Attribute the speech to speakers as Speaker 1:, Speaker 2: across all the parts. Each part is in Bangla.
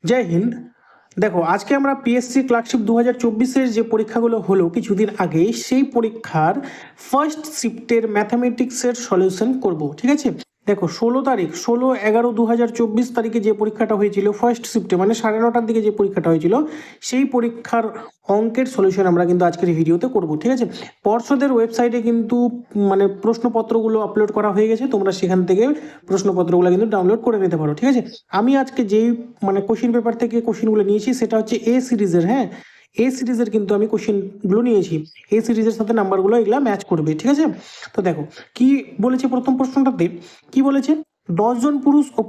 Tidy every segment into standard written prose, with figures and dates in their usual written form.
Speaker 1: জয় হিন্দ। দেখো, আজকে আমরা পিএসসি ক্লার্কশিপ 2024-এর যে পরীক্ষাগুলো হলো কিছুদিন আগে, সেই পরীক্ষার ফার্স্ট শিফটের ম্যাথামেটিক্সের সলিউশন করব। ঠিক আছে, দেখো 16 তারিখ 16/11/2024 তারিখে যে পরীক্ষাটা হয়েছিল ফার্স্ট শিফটে, মানে 9:30টার দিকে যে পরীক্ষাটা হয়েছিল, সেই পরীক্ষার অঙ্কের সলিউশন আমরা কিন্তু আজকের ভিডিওতে করব। ঠিক আছে, পর্ষদের ওয়েবসাইটে কিন্তু মানে প্রশ্নপত্রগুলো আপলোড করা হয়ে গেছে, তোমরা সেখান থেকে প্রশ্নপত্রগুলো কিন্তু ডাউনলোড করে নিতে পারো। ঠিক আছে, আমি আজকে যেই মানে কোশ্চিন পেপার থেকে কোশ্চিনগুলো নিয়েছি সেটা হচ্ছে এ সিরিজের। হ্যাঁ, এ সিরিজের কিন্তু আমি কোশ্চিনগুলো নিয়েছি, এ সিরিজের সাথে নাম্বারগুলো এগুলা ম্যাচ করবে। ঠিক আছে, তো দেখো কি বলেছে প্রথম প্রশ্নটাতে। কি বলেছে, 10 জন পুরুষ ও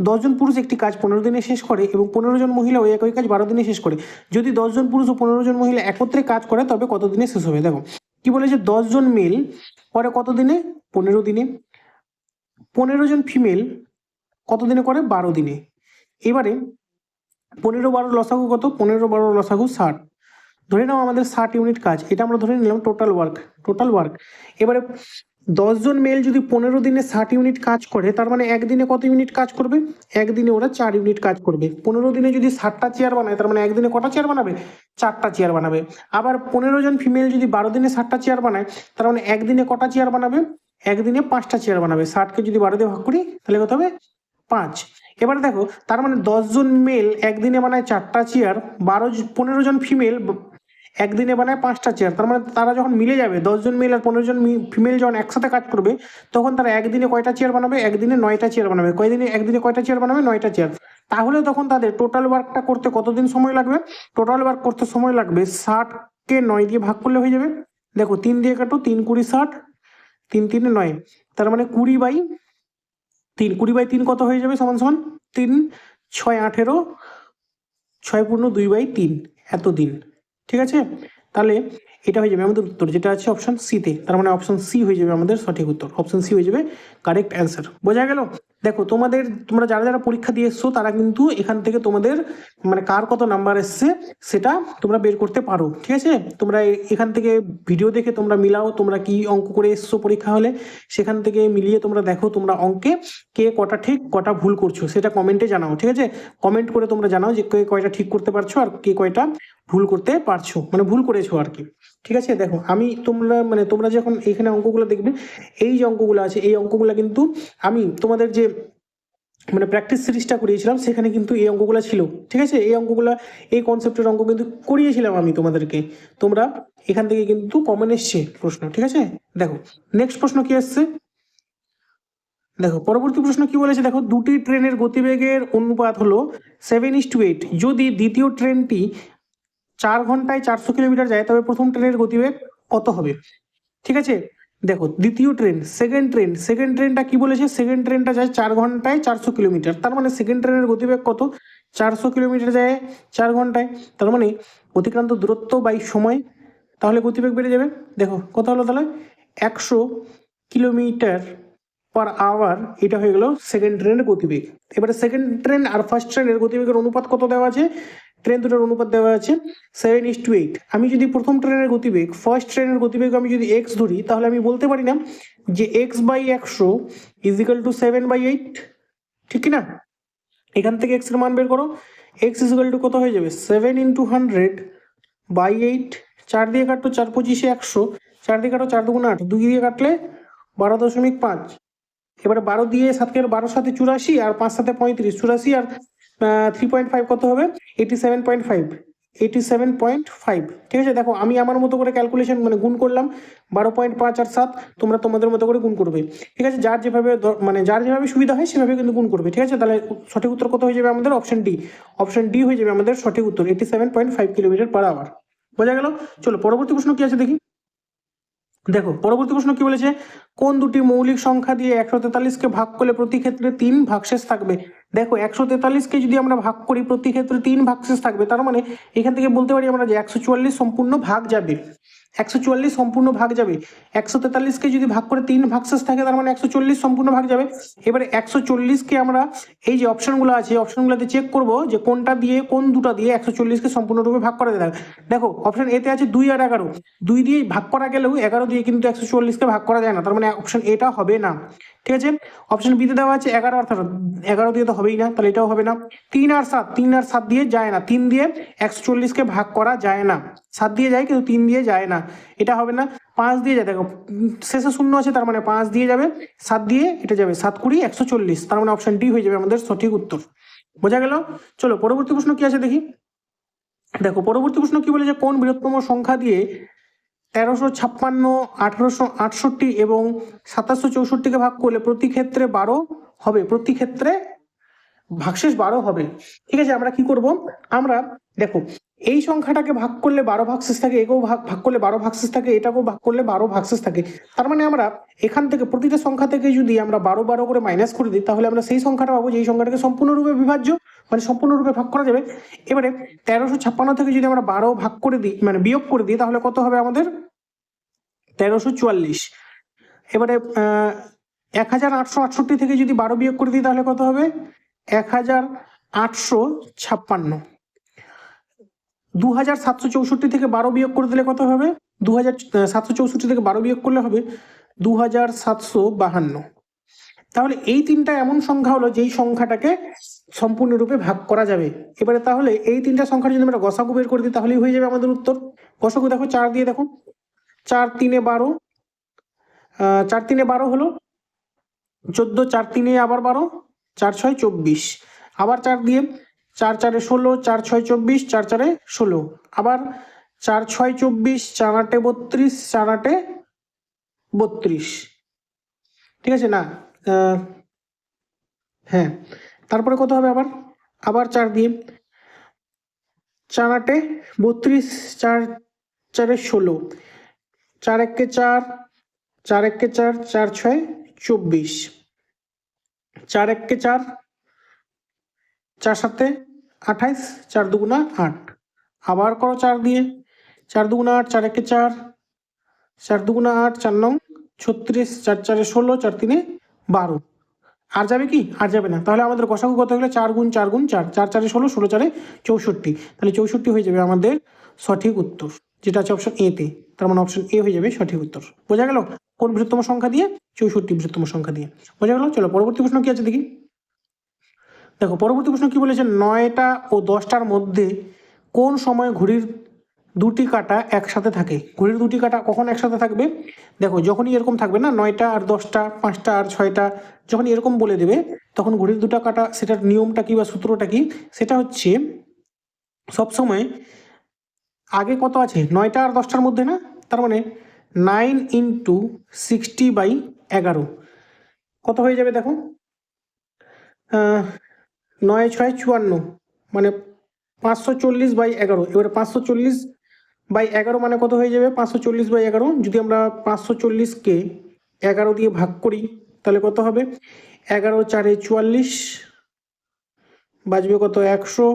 Speaker 1: 10 জন পুরুষ একটি কাজ 15 দিনে শেষ করে এবং 15 জন মহিলা ওই একই কাজ 12 দিনে শেষ করে। যদি 10 জন পুরুষ ও 15 জন মহিলা একত্রে কাজ করে তবে কত দিনে শেষ হবে? দেখো কি বলেছে, 10 জন মেল করে কত দিনে? 15 দিনে। 15 জন ফিমেল কত দিনে করে? 12 দিনে। এবারে 15 12 লসাগু কত? 15 12 লসাগু 60। ধরে নাও আমাদের 60 ইউনিট কাজ, এটা আমরা ধরে নিলাম টোটাল ওয়ার্ক। এবারে 10 জন মেল যদি 15 দিনে 60 ইউনিট কাজ করে, তার মানে একদিনে কত ইউনিট কাজ করবে? একদিনে ওরা 4 ইউনিট কাজ করবে। 15 দিনে যদি 60টা চেয়ার বানায়, তার মানে একদিনে কটা চেয়ার বানাবে? 4টা চেয়ার বানাবে। আবার 15 জন ফিমেল যদি 12 দিনে 60টা চেয়ার বানায়, তার মানে একদিনে কটা চেয়ার বানাবে? একদিনে 5টা চেয়ার বানাবে। 60কে যদি 12 দিয়ে ভাগ করি তাহলে কত হবে? 5। এবারে দেখো, তার মানে 10 জন মেল একদিনে বানায় 4টা চেয়ার, 15 জন ফিমেল একদিনে বানায় 5টা চেয়ার। তার মানে তারা যখন মিলে যাবে, 10 জন মেল আর 15 জন ফিমেল যখন একসাথে কাজ করবে, তখন তারা একদিনে কয়টা চেয়ার বানাবে? একদিনে 9টা চেয়ার বানাবে। একদিনে কয়টা চেয়ার বানাবে? 9টা চেয়ার। তাহলে তখন তাদের টোটাল ওয়ার্কটা করতে কতদিন সময় লাগবে? টোটাল ওয়ার্ক করতে সময় লাগবে 60কে 9 দিয়ে ভাগ করলে হয়ে যাবে। দেখো 3 দিয়ে কাটো, 3 20 60, 3 3 9, তার মানে 20/3। 20/3 কত হয়ে যাবে? সমান সমান 3 6 18, 6 পূর্ণ 2/3, এত দিন। ঠিক আছে, তাহলে এটা হয়ে যাবে আমাদের উত্তর, যেটা আছে অপশন সিতে। তার মানে অপশন সি হয়ে যাবে আমাদের সঠিক উত্তর, অপশন সি হয়ে যাবে কারেক্ট অ্যান্সার। বোঝা গেল? দেখো তোমরা যারা যারা পরীক্ষা দিয়ে এসছো তারা কিন্তু এখান থেকে তোমাদের মানে কার কত নাম্বার এসছে সেটা তোমরা বের করতে পারো। ঠিক আছে, তোমরা এখান থেকে ভিডিও দেখে তোমরা মিলাও, তোমরা কি অঙ্ক করে এসছো পরীক্ষা হলে, সেখান থেকে মিলিয়ে তোমরা দেখো তোমরা অঙ্কে কে কটা ঠিক কটা ভুল করছো, সেটা কমেন্টে জানাও। ঠিক আছে, কমেন্ট করে তোমরা জানাও যে কে কয়টা ঠিক করতে পারছো আর কে কয়টা ভুল করতে পারছো, মানে ভুল করেছো আর কি। ঠিক আছে, দেখো তোমরা যখন এখানে অঙ্কগুলো দেখবে, এই যে অঙ্কগুলো আছে এই অঙ্কগুলো কিন্তু আমি তোমাদের যে মানে প্র্যাকটিস সিরিজটা করিয়েছিলাম সেখানে কিন্তু এই অঙ্কগুলো ছিল। ঠিক আছে, এই অঙ্কগুলো এই কনসেপ্টের অঙ্ক কিন্তু করিয়েছিলাম আমি তোমাদেরকে। তোমরা এখান থেকে কিন্তু কমন এসছে প্রশ্ন। ঠিক আছে, দেখো নেক্সট প্রশ্ন কি আসছে। দেখো পরবর্তী প্রশ্ন কি বলেছে, দেখো দুটি ট্রেনের গতিবেগের অনুপাত হলো 7:8। যদি দ্বিতীয় ট্রেনটি 4 ঘন্টায় 400 কিলোমিটার যায় তবে প্রথম ট্রেনের গতিবেগ কত হবে? ঠিক আছে, দেখো দ্বিতীয় ট্রেন, সেকেন্ড ট্রেনটা কি বলেছে? সেকেন্ড ট্রেনটা যায় 4 ঘন্টায় 400 কিলোমিটার, তার মানে সেকেন্ড ট্রেনের গতিবেগ কত? 400 কিলোমিটার যায় 4 ঘন্টায়, তার মানে অতিক্রান্ত দূরত্ব বাই সময়, তাহলে গতিবেগ বেড়ে যাবে। দেখো কত হলো তাহলে? 100 কিলোমিটার/আওয়ার। এটা হয়ে গেল সেকেন্ড ট্রেনের গতিবেগ। এবারে সেকেন্ড ট্রেন আর ফার্স্ট ট্রেনের গতিবেগের অনুপাত কত দেওয়া আছে? ট্রেন দুটোর অনুপাত দেওয়া আছে 7:8। আমি যদি প্রথম ট্রেনের গতিবেগ ফার্স্ট ট্রেনের গতিবেগ আমি যদি এক্স ধরি, তাহলে আমি বলতে পারি না যে x/100 = 7/8, ঠিক কি না? এখান থেকে এক্স এর মান বের করো। x = কত হয়ে যাবে? 7 × 100/8। 4 দিয়ে কাটো, 4 25 100, 4 দিয়ে কাটো, 4 2 8, 2 দিয়ে কাটলে 12.5। এবারে 12 দিয়ে 7কে 12 7 84 আর 5 7 35, 84 আর 3.5 কত হবে? 87.5। 87.5। ঠিক আছে, দেখো আমি আমার মতো করে ক্যালকুলেশন মানে গুণ করলাম, 12.5 আর 7, তোমরা তোমাদের মতো করে গুণ করবে। ঠিক আছে, যার যেভাবে সুবিধা হয় সেভাবে কিন্তু গুণ করবে। ঠিক আছে, তাহলে সঠিক উত্তর কত হয়ে যাবে আমাদের? অপশন ডি হয়ে যাবে আমাদের সঠিক উত্তর, 87.5 কিলোমিটার/আওয়ার। বোঝা গেল? চলো পরবর্তী প্রশ্ন কি আছে দেখি। দেখো পরবর্তী প্রশ্ন কি বলেছে, কোন দুটি মৌলিক সংখ্যা দিয়ে 143-কে ভাগ করলে প্রতি ক্ষেত্রে 3 ভাগশেষ থাকবে? দেখো 143-কে যদি আমরা ভাগ করি প্রতি ক্ষেত্রে 3 ভাগশেষ থাকবে, তার মানে এখান থেকে বলতে পারি আমরা যে 144 সম্পূর্ণ ভাগ যাবে। 144 সম্পূর্ণ ভাগ যাবে। 143-কে যদি ভাগ করে 3 ভাগশেষ থাকে, তার মানে 140 সম্পূর্ণ ভাগ যাবে। এবারে 140-কে আমরা এই যে অপশনগুলো আছে অপশনগুলোতে চেক করব যে কোনটা দিয়ে কোন দুটো দিয়ে 140-কে সম্পূর্ণরূপে ভাগ করা যায়। দেখো অপশন এতে আছে 2 আর 11, 2 দিয়ে ভাগ করা গেলেও 11 দিয়ে কিন্তু 144-কে ভাগ করা যায় না, তার মানে অপশন এটা হবে না। ঠিক আছে। অপশন বিতে দেওয়া আছে 11, অর্থাৎ 11 দিয়ে তো হবেই না, তাহলে এটাও হবে না। 3 আর 7, 3 আর 7 দিয়ে যায় না, 3 দিয়ে 140কে ভাগ করা যায় না, 7 দিয়ে যায় কিন্তু 3 দিয়ে যায় না, এটা হবে না। 5 দিয়ে যায়, দেখো শেষে শূন্য আছে, তার মানে 5 দিয়ে যাবে, 7 দিয়ে এটা যাবে, 7 কুড়ি 140, তার মানে অপশন ডি হয়ে যাবে আমাদের সঠিক উত্তর। বোঝা গেল? চলো পরবর্তী প্রশ্ন কি আছে দেখি। দেখো পরবর্তী প্রশ্ন কি বলেছে, কোন বৃহত্তম সংখ্যা দিয়ে 1356, 1868 এবং 2764কে ভাগ করলে প্রতি ক্ষেত্রে 12 হবে, প্রতি ক্ষেত্রে ভাগশেষ 12 হবে। ঠিক আছে, আমরা কি করব, আমরা দেখো এই সংখ্যাটাকে ভাগ করলে 12 ভাগশেষ থাকে, একেও ভাগ করলে 12 ভাগশেষ থাকে, এটাকেও ভাগ করলে 12 ভাগশেষ থাকে। তার মানে আমরা এখান থেকে প্রতিটা সংখ্যা থেকে যদি আমরা 12 12 করে মাইনাস করে দিই, তাহলে আমরা সেই সংখ্যাটা পাবো যেই সংখ্যাটাকে সম্পূর্ণরূপে বিভাজ্য, মানে সম্পূর্ণরূপে ভাগ করা যাবে। এবারে 1356 থেকে যদি আমরা 12 ভাগ করে দিই, মানে বিয়োগ করে দিই, তাহলে কত হবে আমাদের 1344। এবারে 1868 থেকে যদি 12 বিয়োগ করে দিই, তাহলে কত হবে 1856। 2764 থেকে 12 বিয়োগ করে দিলে কত হবে, 2764 থেকে 12 বিয়োগ করলে হবে 2752। তাহলে এই তিনটা এমন সংখ্যা হলো যেই সংখ্যাটাকে সম্পূর্ণরূপে ভাগ করা যাবে। এবারে তাহলে এই তিনটা সংখ্যা যদি আমরা গসাগু বের করে দিই, তাহলেই হয়ে যাবে আমাদের উত্তর। গসাগু দেখো 4 দিয়ে দেখো, 4 3 12, 4 3 12 হলো 14, 4 3 আবার 12, 4 6 24, আবার 4 দিয়ে 4 4 16, 4 6 24, 4 4 16, আবার 4 6 24, 4 8 32, 4 8 32। ঠিক আছে না, হ্যাঁ, তারপরে কত হবে আবার, আবার 4 দিয়ে 4 8 32, 4 4 16, 4 1 4, 4 1 4, 4 6 24, 4 1 4, 4 7 28, 4 2 8, আবার করো 4 দিয়ে, 4 2 8, 4 1 4, 4 2 8, 4 9 36, 4 4 16, 4 3 12। আর যাবে কি, আর যাবে না। তাহলে আমাদের গসাগু কত হলো, 4 গুণ 4 গুণ 4, 4 4 16, 16 4 64, তাহলে 64 হয়ে যাবে আমাদের সঠিক উত্তর, যেটা আছে অপশন এ তে। তার মানে অপশন এ হয়ে যাবে সঠিক উত্তর। বোঝা গেল? কোন বৃহত্তম সংখ্যা দিয়ে, 64 বৃহত্তম সংখ্যা দিয়ে। বোঝা গেল? চলো পরবর্তী প্রশ্ন কি আছে দেখি। দেখো পরবর্তী প্রশ্ন কি বলেছে, 9টা ও 10টার মধ্যে কোন সময় ঘড়ির দুটি কাঁটা একসাথে থাকে। ঘড়ির দুটি কাঁটা কখন একসাথে থাকবে, দেখো যখনই এরকম থাকবে না, 9টা আর 10টা, 5টা আর 6টা, যখন এরকম বলে দেবে, তখন ঘড়ির দুটো কাঁটা, সেটার নিয়মটা কি বা সূত্রটা কি, সেটা হচ্ছে সবসময় আগে কত আছে, 9টা আর 10টার মধ্যে না, তার মানে 9 × 60/11 কত হয়ে যাবে দেখো, 9 6 54, মানে 540/11। এবারে 540/11 মানে কত হয়ে যাবে, 540/11 যদি আমরা 540কে 11 দিয়ে ভাগ করি, তাহলে কত হবে, 11 4 44, বাজবে কত 100,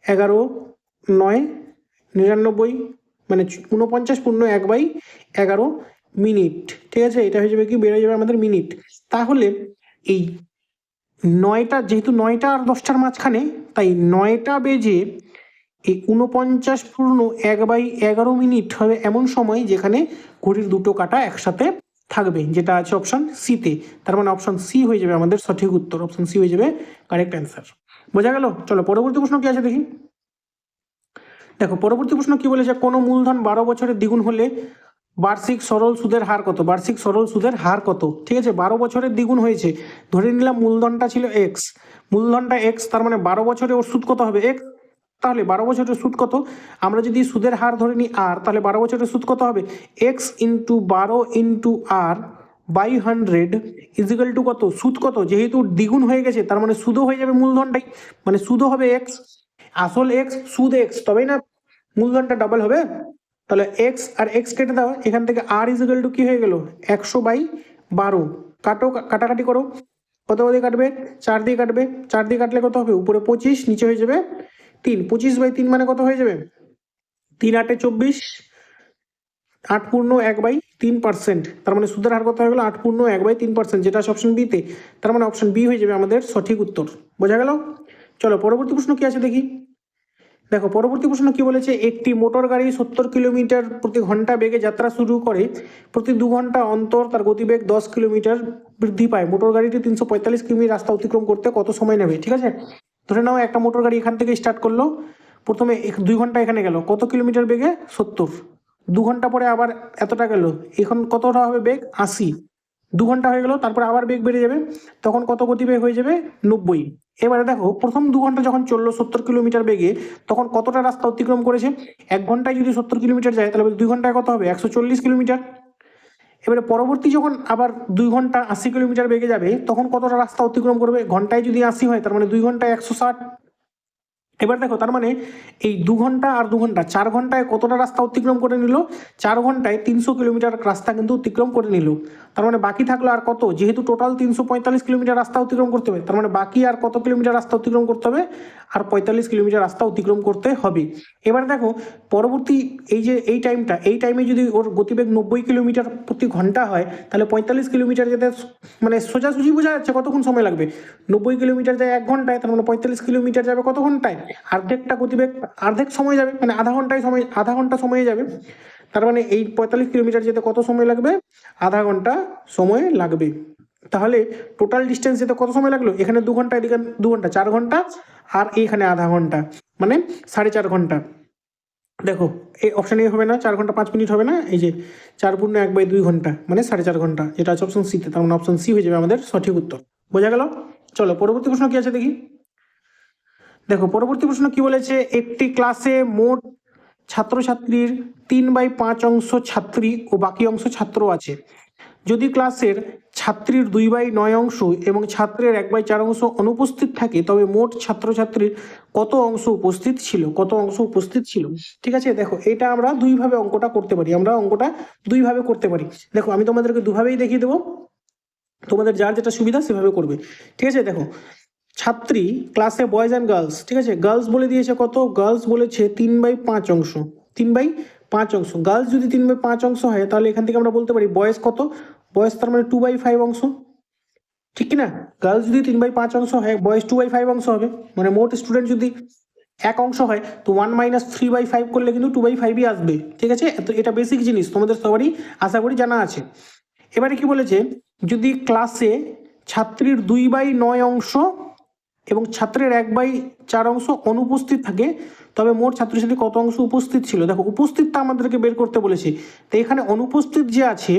Speaker 1: 11 9 99, মানে 49 পূর্ণ 1/11 মিনিট। ঠিক আছে, এটা হয়ে যাবে কি, বেড়ে যাবে আমাদের মিনিট। তাহলে এই 9টা, যেহেতু 9টা আর 10টার মাঝখানে, তাই 9টা বেজে এই 49 পূর্ণ 1/11 মিনিট হবে এমন সময় যেখানে ঘড়ির দুটো কাঁটা একসাথে থাকবে, যেটা আছে অপশন সিতে। তার মানে অপশন সি হয়ে যাবে আমাদের সঠিক উত্তর, অপশন সি হয়ে যাবে কারেক্ট অ্যান্সার। বোঝা গেল? চলো পরবর্তী প্রশ্ন কি আছে দেখি। দেখো পরবর্তী প্রশ্ন কি বলেছে, কোনো মূলধন 12 বছরের দ্বিগুণ হলে বার্ষিক সরল সুদের হার কত। বার্ষিক সরল সুদের হার কত, ঠিক আছে, 12 বছরের দ্বিগুণ হয়েছে, ধরে নিলাম মূলধনটা ছিল এক্স, মূলধনটা এক্স, তার মানে 12 বছরে ওর সুদ কত হবে, এক্স। তাহলে 12 বছরের সুদ কত, আমরা যদি সুদের হার ধরে নিই আর, তাহলে 12 বছরের সুদ কত হবে, x into 12 into r by 100 equal to কত, সুদ কত, যেহেতু দ্বিগুণ হয়ে গেছে তার মানে সুদও হয়ে যাবে মূলধনটাই, মানে সুদও হবে এক্স, আসল এক্স সুদ এক্স, তবেই না মূলধনটা ডাবল হবে। তাহলে এক্স আর এক্স কেটে দাও, এখান থেকে আর ইজিক্যাল টু কি হয়ে গেল, 100/12, কাটো, কাটাকাটি করো, কত দিয়ে কাটবে, 4 দিয়ে কাটবে, 4 দিয়ে কাটলে কত হবে, উপরে 25, নিচে হয়ে যাবে 3, 25/3 মানে কত হয়ে যাবে, 3 8 24, 8 পূর্ণ 1/3%, তার মানে সুদের হার কত হয়ে গেল, 8 পূর্ণ 1/3%, যেটা আছে অপশন বিতে। তার মানে অপশন বি হয়ে যাবে আমাদের সঠিক উত্তর। বোঝা গেল? চলো পরবর্তী প্রশ্ন কি আছে দেখি। দেখো পরবর্তী প্রশ্ন কি বলেছে, একটি মোটর গাড়ি 70 কিলোমিটার প্রতি ঘন্টা বেগে যাত্রা শুরু করে, প্রতি 2 ঘন্টা অন্তর তার গতিবেগ 10 কিলোমিটার বৃদ্ধি পায়। মোটর গাড়িটি 345 কিমি রাস্তা অতিক্রম করতে কত সময় নেবে? ঠিক আছে, ধরে নাও একটা মোটর গাড়ি এখান থেকে স্টার্ট করলো, প্রথমে 2 ঘন্টা এখানে গেল, কত কিলোমিটার বেগে? 70। 2 ঘন্টা পরে আবার এতটা গেল, এখন কতটা হবে বেগ? 80। 2 ঘন্টা হয়ে গেল, তারপরে আবার বেগ বেড়ে যাবে, তখন কত গতিবেগ হয়ে যাবে? 90। এবারে দেখো প্রথম 2 ঘন্টা যখন চললো 70 কিলোমিটার বেগে, তখন কতটা রাস্তা অতিক্রম করেছে? 1 ঘন্টায় যদি 70 কিলোমিটার যায়, তাহলে 2 ঘন্টায় কত হবে? 140 কিলোমিটার। এবারে পরবর্তী যখন আবার 2 ঘন্টা 80 কিলোমিটার বেগে যাবে, তখন কতটা রাস্তা অতিক্রম করবে? ঘন্টায় যদি 80 হয়, তার মানে 2 ঘন্টায় 160। এবার দেখো তার মানে এই 2 ঘন্টা আর 2 ঘন্টা 4 ঘন্টায় কতটা রাস্তা অতিক্রম করে নিল? 4 ঘন্টায় 300 কিলোমিটার রাস্তা কিন্তু অতিক্রম করে নিল। তার মানে বাকি থাকলো আর কত? যেহেতু টোটাল 345 কিলোমিটার রাস্তা অতিক্রম করতে হবে, তার মানে বাকি আর কত কিলোমিটার রাস্তা অতিক্রম করতে হবে? আর 45 কিলোমিটার রাস্তা অতিক্রম করতে হবে। এবার দেখো পরবর্তী এই যে এই টাইমে যদি ওর গতিবেগ 90 কিলোমিটার প্রতি ঘন্টা হয়, তাহলে 45 কিলোমিটার যেতে মানে সোজাসুজি বোঝা যাচ্ছে কতক্ষণ সময় লাগবে। 90 কিলোমিটার যায় 1 ঘন্টায়, তার মানে 45 কিলোমিটার যাবে কত ঘন্টায়? অর্ধেকটা গতিবেগ, অর্ধেক সময় যাবে, মানে আধা ঘন্টা সময়ে যাবে। তার মানে এই 45 কিলোমিটার যেতে কত সময় লাগবে? আধা ঘন্টা সময় লাগবে। তাহলে টোটাল ডিস্টেন্স যেতে কত সময় লাগলো? এখানে 2 ঘন্টা, এদিকে 2 ঘন্টা, 4 ঘন্টা, আর এইখানে আধা ঘন্টা, মানে 4.5 ঘন্টা। দেখো এই অপশন এ হবে না, 4 ঘন্টা 5 মিনিট হবে না, এই যে 4×1/2 ঘন্টা মানে 4.5 ঘন্টা, যেটা আছে অপশন সিতে, তার মানে অপশন সি হয়ে যাবে আমাদের সঠিক উত্তর। বোঝা গেল? চলো পরবর্তী প্রশ্ন কি আছে দেখি। দেখো পরবর্তী প্রশ্ন কি বলেছে, একটি ক্লাসে মোট ছাত্রছাত্রীর 3/5 অংশ ছাত্রী ও বাকি অংশ ছাত্র আছে। যদি ক্লাসের ছাত্রীর 2/9 অংশ এবং ছাত্রের 1/4 অংশ অনুপস্থিত থাকে, তবে মোট ছাত্রছাত্রীর কত অংশ উপস্থিত ছিল? কত অংশ উপস্থিত ছিল? ঠিক আছে, দেখো এটা আমরা দুইভাবে অঙ্কটা করতে পারি, করতে পারি। দেখো আমি তোমাদেরকে দুভাবেই দেখিয়ে দেবো, তোমাদের যার যেটা সুবিধা সেভাবে করবে। ঠিক আছে, দেখো ছাত্রী ক্লাসে বয়েজ অ্যান্ড গার্লস, ঠিক আছে, গার্লস বলে দিয়েছে কত? গার্লস বলেছে 3/5 অংশ। 3/5 অংশ, গার্লস যদি 3/5 অংশ হয়, তাহলে এখান থেকে আমরা বলতে পারি বয়েজ কত? বয়েজ তার মানে 2/5 অংশ, ঠিক কিনা? গার্লস যদি 3/5 অংশ হয়, বয়েজ 2/5 অংশ হবে। মানে মোট স্টুডেন্ট যদি 1 অংশ হয়, তো 1 - 3/5 করলে কিন্তু 2/5ই আসবে। ঠিক আছে, এটা বেসিক জিনিস, তোমাদের সবারই আশা করি জানা আছে। এবারে কি বলেছে, যদি ক্লাসে ছাত্রীর 2/9 অংশ এবং ছাত্রের 1/4 অংশ অনুপস্থিত থাকে, তবে মোট ছাত্রছাত্রী কত অংশ উপস্থিত ছিল? দেখো উপস্থিতটা আমাদেরকে বের করতে বলেছে, তো এখানে অনুপস্থিত যে আছে,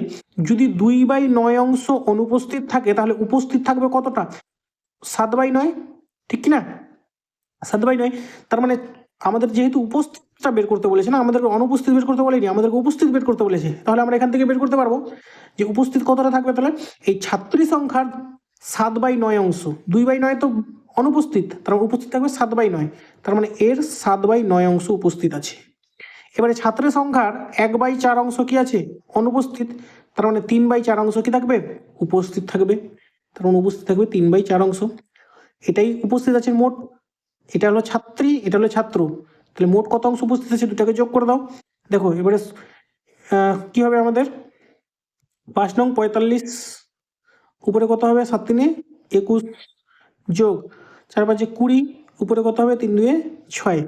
Speaker 1: যদি 2/9 অংশ অনুপস্থিত থাকে, তাহলে উপস্থিত থাকবে কতটা? 7/9, ঠিক কিনা? 7/9, তার মানে আমাদের যেহেতু উপস্থিতটা বের করতে বলেছে না, আমাদেরকে অনুপস্থিত বের করতে বলেনি, আমাদেরকে উপস্থিত বের করতে বলেছে, তাহলে আমরা এখান থেকে বের করতে পারবো যে উপস্থিত কতটা থাকবে। তাহলে এই ছাত্রী সংখ্যার 7/9 অংশ, 2/9 তো অনুপস্থিত, তার মানে উপস্থিত থাকবে 7/9, তার মানে এর 7/9 অংশ উপস্থিত আছে। এবারে ছাত্রের সংখ্যার 1/4 অংশ কি আছে? অনুপস্থিত, তার মানে 3/4 অংশ কি থাকবে? উপস্থিত থাকবে, তার মানে উপস্থিত থাকবে 3/4 অংশ। এটাই উপস্থিত আছে মোট। এটা হলো ছাত্রী, এটা হলো ছাত্র, তাহলে মোট কত অংশ উপস্থিত আছে? দুটাকে যোগ করে দাও। দেখো এবারে কি হবে আমাদের? 5 নং 45, উপরে কত হবে? 7 3 21 যোগ 4 5 20, উপরে কত হবে? 3 2 6।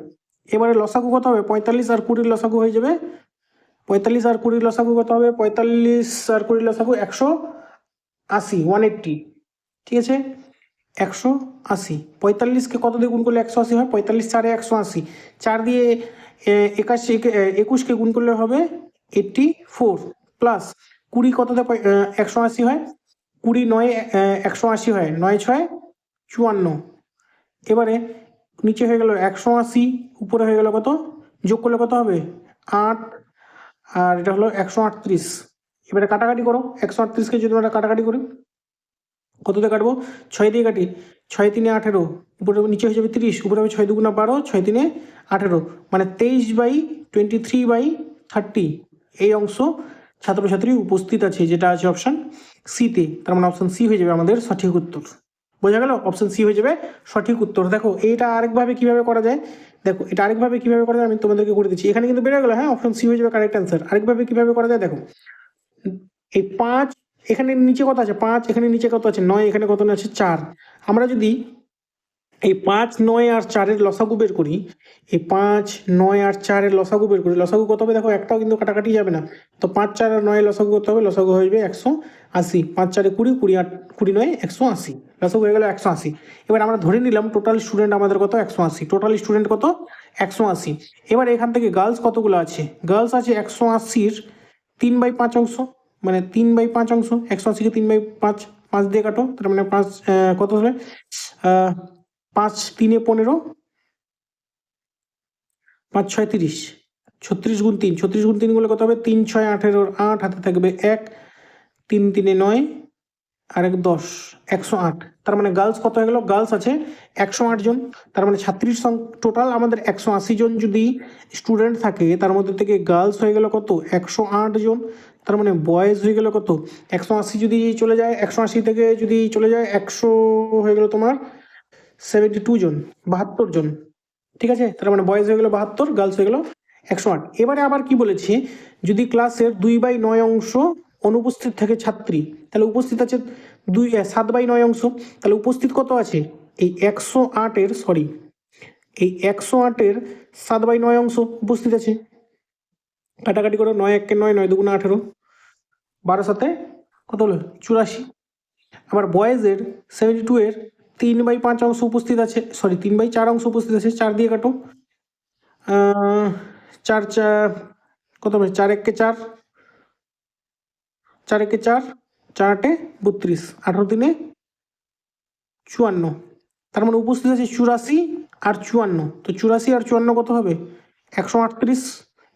Speaker 1: এবারে লসাগু কত হবে? 45 আর 20 লসাগু হয়ে যাবে, 45 আর 20 লসাগু কত হবে? 45 আর 20 লসাগু 180, 180, ঠিক আছে, 180। 45কে কত দিয়ে গুণ করলে 180 হয়? 45 4 180, 4 দিয়ে 21কে গুণ করলে হবে 84, প্লাস 20 কততে 180 হয়? 20 9 180 হয়, 9 6 54। এবারে নিচে হয়ে গেল 180, উপরে হয়ে গেল কত? যোগ করলে কত হবে? 8, আর এটা হলো 138। এবারে কাটাকাটি করো, 138কে যদি আমরা কাটাকাটি করি, কত দিয়ে কাটবো? 6 দিয়ে কাটি, 6 3 18, উপরে নিচে হয়ে যাবে 30, উপরে হবে 6 2 12, 6 3 18, মানে 23/23/30 এই অংশ ছাত্রছাত্রী উপস্থিত আছে, যেটা আছে অপশন সিতে, তার মানে অপশন সি হয়ে যাবে আমাদের সঠিক উত্তর। বোঝা গেল? অপশন সি হয়ে যাবে সঠিক উত্তর। দেখো এইটা আরেকভাবে কিভাবে করা যায়, দেখো এটা আরেকভাবে কিভাবে করা যায় আমি তোমাদেরকে করে দিচ্ছি, এখানে কিন্তু বেড়ে গেল, হ্যাঁ অপশন সি হয়ে যাবে কারেক্ট অ্যান্সার। আরেকভাবে কিভাবে করা যায়, দেখো এই 5 এখানে নিচে কত আছে? 5, এখানে নিচে কত আছে? 9, এখানে কত আছে? 4। আমরা যদি এই 5, 9 আর 4-এর লসাগু বের করি, এই 5, 9 আর 4-এর লসাগু বের করি, লসাগু কত হবে দেখো, একটাও কিন্তু কাটাকাটি যাবে না, তো 5, 4 আর 9 লসাগু কত হবে, লসাগু হয়ে যাবে 180, 5, 4 20, 20 8 20 9 180, লসাগু হয়ে গেল 180। এবার আমরা ধরে নিলাম টোটাল স্টুডেন্ট আমাদের কত, 180, টোটাল স্টুডেন্ট কত 180। এবার এখান থেকে গার্লস কতগুলো আছে, গার্লস আছে 180-র 3/5 অংশ, মানে 3/5 অংশ, 180-কে 3/5, 5 দিয়ে কাটো, তার মানে 5 কত হবে, 5 3 15, 5 6 30, 36 গুণ 3, 36 গুণ 3 গুলো কত হবে, 3 6 18, 8 হাতে থাকবে 1, 3 3 9 আর 1 10, 108। তার মানে গার্লস কত হয়ে গেল, গার্লস আছে 108 জন, তার মানে ছাত্রীর টোটাল আমাদের 180 জন যদি স্টুডেন্ট থাকে, তার মধ্যে থেকে গার্লস হয়ে গেল কত, 108 জন, তার মানে বয়েজ হয়ে গেল কত, 180 যদি চলে যায়, 180 থেকে যদি চলে যায় 100 হয়ে গেল তোমার 72 জন, 72 জন, ঠিক আছে, তার মানে বয়েজ হয়ে গেল 72, গার্লস হয়ে গেল 108। এবারে আবার কি বলেছে, যদি ক্লাসের 2/9 অংশ অনুপস্থিত থাকে ছাত্রী, তাহলে উপস্থিত আছে 7/9 অংশ, তাহলে উপস্থিত কত আছে, এই 108-এর সরি এই 108-এর 7/9 অংশ উপস্থিত আছে, কাটাকাটি করো, 9 1 9, 9 2 18, 12 7 কত হলো 84। আবার বয়েজের 72-এর 3/5 অংশ উপস্থিত আছে, সরি 3/4 অংশ উপস্থিত আছে, 4 দিয়ে কাটো, 4 4 কত হবে, 4 1 4, 4 1 4, 4 8 32, 18 3 54, তার মানে উপস্থিত আছে 84 আর 54, তো 84 আর 54 কত হবে, 138,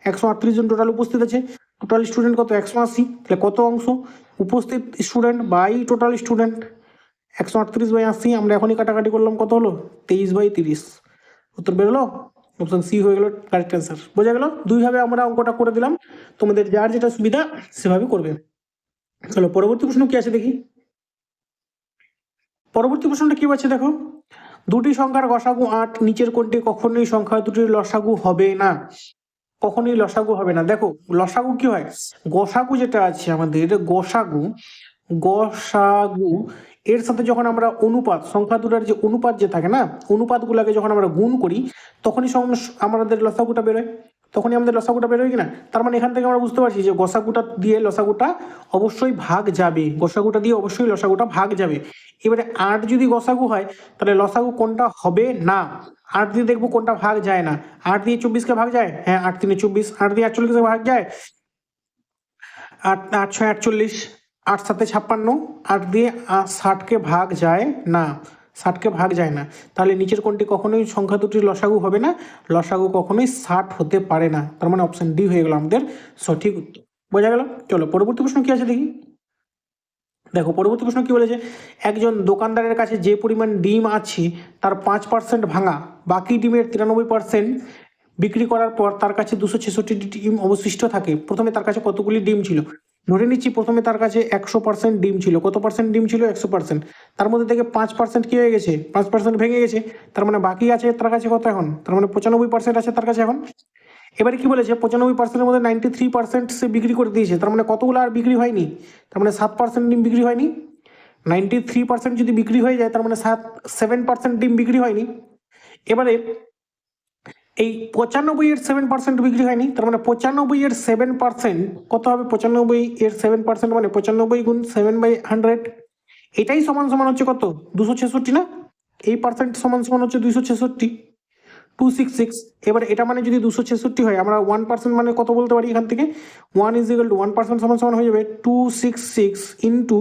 Speaker 1: 138 জন টোটাল উপস্থিত আছে, টোটাল স্টুডেন্ট কত 180, তাহলে কত অংশ, উপস্থিত স্টুডেন্ট বাই টোটাল স্টুডেন্ট, 138/80, আমরা এখনই কাটাকাটি করলাম, কত হলো 23/30, উত্তর বেরোলো অপশন সি হয়ে গেল কারেক্ট অ্যান্সার। বোঝা গেল, দুইভাবে আমরা অঙ্কটা করে দিলাম, তোমাদের যার যেটা সুবিধা সেভাবে করবে। চলো পরবর্তী প্রশ্ন কি আছে দেখি, পরবর্তী প্রশ্নটা কি আছে দেখো, দুটি সংখ্যার গসাগু 8, নিচের কোনটি কখনোই সংখ্যা দুটির লসাগু হবে না, কখনোই লসাগু হবে না। দেখো লসাগু কি হয়, গসাগু যেটা আছে আমাদের, গসাগু গসাগু এর সাথে যখন আমরা অনুপাত, সংখ্যা দুটার যে অনুপাত যে থাকে না, অনুপাতগুলোকে যখন আমরা গুণ করি তখনই আমাদের লসাগুটা বেরোয়, তখনই আমাদের লসাগুটা বেরোয় কিনা, তার মানে এখান থেকে আমরা বুঝতে পারছি যে গসাগুটা দিয়ে লসাগুটা অবশ্যই ভাগ যাবে, গসাগুটা দিয়ে অবশ্যই লসাগুটা ভাগ যাবে। এবারে 8 যদি গসাগু হয় তাহলে লসাগু কোনটা হবে না, 8 দিয়ে দেখবো কোনটা ভাগ যায় না, 8 দিয়ে 24-কে ভাগ যায়, হ্যাঁ 8 3 24, 8 দিয়ে 48-কে ভাগ যায়, 8 8 6 48, 8 7 56, 8 দিয়ে 60-কে ভাগ যায় না, 60-কে ভাগ যায় না, তাহলে নিচের কোনটি কখনোই সংখ্যা দুটির লসাগু হবে না, লসাগু কখনোই 60 হতে পারে না, তার মানে অপশন ডি হয়ে গেল আমাদের সঠিক উত্তর। বোঝা গেল, চলো পরবর্তী প্রশ্ন কি আছে দেখি। দেখো পরবর্তী প্রশ্ন কি বলেছে, একজন দোকানদারের কাছে যে পরিমাণ ডিম আছে তার 5% ভাঙা, বাকি ডিমের 93% বিক্রি করার পর তার কাছে 266 ডিম অবশিষ্ট থাকে, প্রথমে তার কাছে কতগুলি ডিম ছিল, ধরে নিচ্ছি প্রথমে তার কাছে 100% ডিম ছিল, কত পার্সেন্ট ডিম ছিল 100%, তার মধ্যে থেকে 5% কি হয়ে গেছে, 5% ভেঙে গেছে, তার মানে বাকি আছে তার কাছে কত এখন, তার মানে 95% আছে তার কাছে এখন। এবারে কি বলেছে, 95%-এর মধ্যে 93% সে বিক্রি করে দিয়েছে, তার মানে কতগুলো আর বিক্রি হয়নি, তার মানে 7% ডিম বিক্রি হয়নি, 93% যদি বিক্রি হয়ে যায় তার মানে 7% ডিম বিক্রি হয়নি। এবারে এই 95-এর 7% বিক্রি হয়নি, তার মানে 95-এর 7% কত হবে, 95-এর 7% মানে 95 গুণ 7/100, এটাই সমান সমান হচ্ছে কত, 266 না, এই পার্সেন্ট সমান সমান হচ্ছে 266, 266। এবার এটা মানে যদি 266 হয়, আমরা 1% মানে কত বলতে পারি এখান থেকে, 1 = 1% সমান সমান হয়ে যাবে 266 ইন্টু,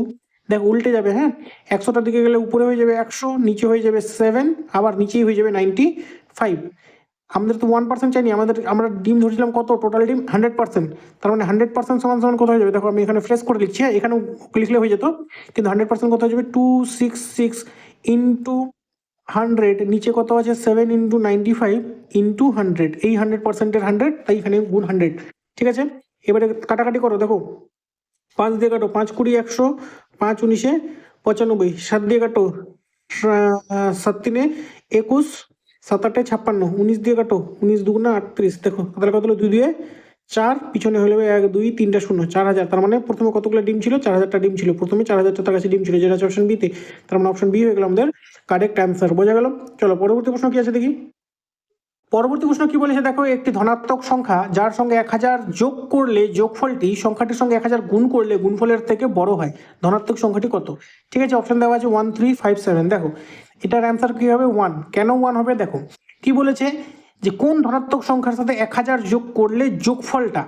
Speaker 1: দেখো উল্টে যাবে, হ্যাঁ 100টার দিকে গেলে উপরে হয়ে যাবে 100, নিচে হয়ে যাবে 7, আবার নিচেই হয়ে যাবে 95। আমাদের তো 1% চাইনি, আমরা ডিম ধরেছিলাম কত, টোটাল ডিম 100%, তার মানে 100% সমান সমান কত হয়ে যাবে, দেখো আমি এখানে ফ্রেশ করে লিখছি, হ্যাঁ এখানেও লিখলে হয়ে যেত, কিন্তু 100% কত হয়ে যাবে 266 ইন্টু 100, নিচে কত আছে 7 ইন্টু 95 ইন্টু 100, এই 100%-এর 100, তাই এখানে গুণ 100, ঠিক আছে। এবারে কাটাকাটি করো, দেখো 5 দিয়ে কাটো, 5 20 100, 5 19 95, 7 দিয়ে কাটো, 7 3 21, 7 8 56, 19 দিয়ে কাটো, 19 2 38, দেখো তাহলে কত হলো 2 2 4, পিছনে হলে 1 2 3টা শূন্য, 4000। তার মানে প্রথমে কতগুলো ডিম ছিল? 4000টা ডিম ছিল। প্রথমে 4000টা তার কাছে ডিম ছিল, যেটা আছে অপশন বিতে। তার মানে অপশন বি হয়ে গেল আমাদের কারেক্ট অ্যান্সার। বোঝা গেল? চলো পরবর্তী প্রশ্ন কি আছে দেখি। পরবর্তী প্রশ্ন কি বলেছে দেখো, একটি ধনাত্মক সংখ্যা যার সঙ্গে 1000 যোগ করলে যোগফলটি সংখ্যাটির সঙ্গে 1000 গুণ করলে গুণফলের থেকে বড় হয়, ধনাত্মক সংখ্যাটি কত? ঠিক আছে, অপশন দেওয়া আছে 1 3 5 7। দেখো এটার অ্যান্সার কি হবে? 1। কেন 1 হবে? দেখো কি বলেছে, যে কোন ধনাত্মক সংখ্যার সাথে 1000 যোগ করলে যোগফলটা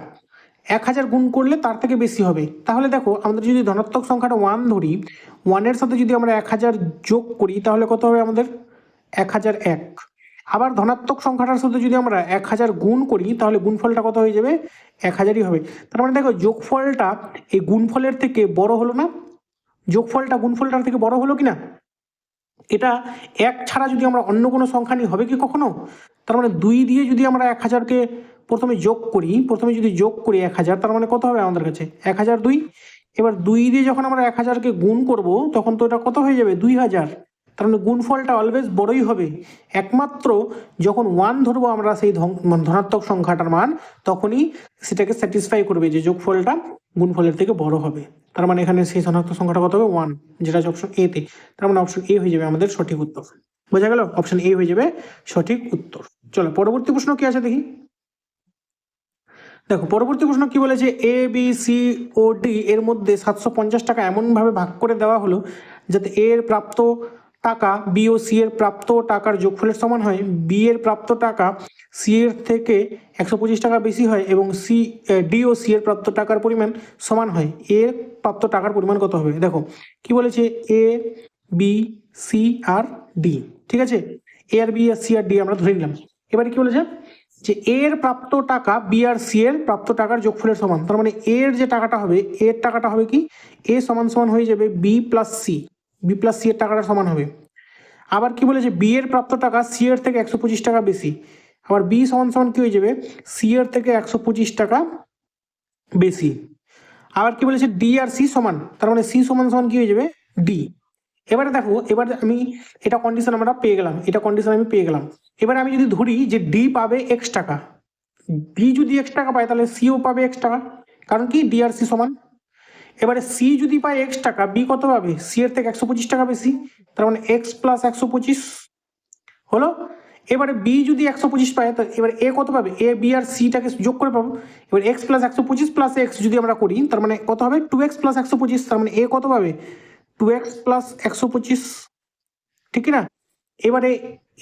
Speaker 1: 1000 গুণ করলে তার থেকে বেশি হবে। তাহলে দেখো আমাদের যদি ধনাত্মক সংখ্যাটা 1 ধরি, 1-এর সাথে যদি আমরা 1000 যোগ করি তাহলে কত হবে আমাদের? 1001। আবার ধনাত্মক সংখ্যাটার সাথে যদি আমরা 1000 গুণ করি তাহলে গুণফলটা কত হয়ে যাবে? 1000ই হবে। তার মানে দেখো যোগফলটা এই গুণফলের থেকে বড় হলো না? যোগফলটা গুণফলটার থেকে বড় হলো কিনা? এটা 1 ছাড়া যদি আমরা অন্য কোনো সংখ্যা নিই হবে কি কখনো? তার মানে 2 দিয়ে যদি আমরা 1000কে প্রথমে যোগ করি, প্রথমে যদি যোগ করি 1000, তার মানে কত হবে আমাদের কাছে? 1002। এবার 2 দিয়ে যখন আমরা 1000কে গুণ করব তখন তো এটা কত হয়ে যাবে? 2000। তার মানে গুণফলটা অলওয়েজ বড়ই হবে। একমাত্র যখন 1 ধরবো আমরা সেই ধনাত্মক সংখ্যাটার মান, তখনই সেটাকে স্যাটিসফাই করবে যে যোগফলটা গুণফলের থেকে বড় হবে। তার মানে এখানে সেই ধনাত্মক সংখ্যাটা কত হবে? 1, যেটা আছে অপশন এতে। তার মানে অপশন এ হয়ে যাবে আমাদের সঠিক উত্তর। বোঝা গেল? অপশন এ হয়ে যাবে সঠিক উত্তর। চলো পরবর্তী প্রশ্ন কি আছে দেখি। দেখো পরবর্তী প্রশ্ন কি বলেছে, A B C O D এর মধ্যে 750 টাকা এমনভাবে ভাগ করে দেওয়া হলো যাতে এ এর প্রাপ্ত টাকা বি ও সি এর প্রাপ্ত টাকার যোগফলের সমান হয়, বি এর প্রাপ্ত টাকা সি এর থেকে 125 টাকা বেশি হয় এবং ডি ও সি এর প্রাপ্ত টাকার পরিমাণ সমান হয়। এ এর প্রাপ্ত টাকার পরিমাণ কত হবে? দেখো কি বলেছে, A B C R D. ঠিক আছে, এ আর বি আর সি আর ডি আমরা ধরে নিলাম। এবারে কি বলেছে, যে এর প্রাপ্ত টাকা বি আর সি এর প্রাপ্ত টাকার যোগফলের সমান। তার মানে এর যে টাকাটা হবে, এর টাকাটা হবে কি? এ সমান সমান হয়ে যাবে b plus c. B plus c এর টাকাটা সমান হবে। আবার কি বলেছে, বি এর প্রাপ্ত টাকা সি এর থেকে 125 টাকা বেশি। আবার বি সমান সমান কি হয়ে যাবে? সি এর থেকে 125 টাকা বেশি। আবার কি বলেছে, ডি আর সি সমান। তার মানে সি সমান সমান কি হয়ে যাবে? ডি। এবারে দেখো, এবার আমি এটা কন্ডিশন আমরা পেয়ে গেলাম, এটা কন্ডিশন আমি পেয়ে গেলাম। এবারে আমি যদি ধরি যে ডি পাবে এক্স টাকা, ডি যদি এক্স টাকা পায় তাহলে সিও পাবে এক্স টাকা, কারণ কি ডি আর সি সমান। এবারে সি যদি পায় এক্স টাকা, বি কত পাবে? সি এর থেকে 125 টাকা বেশি। তার মানে এক্স প্লাস 125 হলো। এবারে বি যদি 125 পায়, এবারে এ কত পাবে? এ বি আর সিটাকে যোগ করে পাবো। এবার এক্স প্লাস 125 প্লাস এক্স যদি আমরা করি, তার মানে কত হবে? 2x plus 125। তার মানে এ কত পাবে? 2x প্লাস 125, ঠিক না? এবারে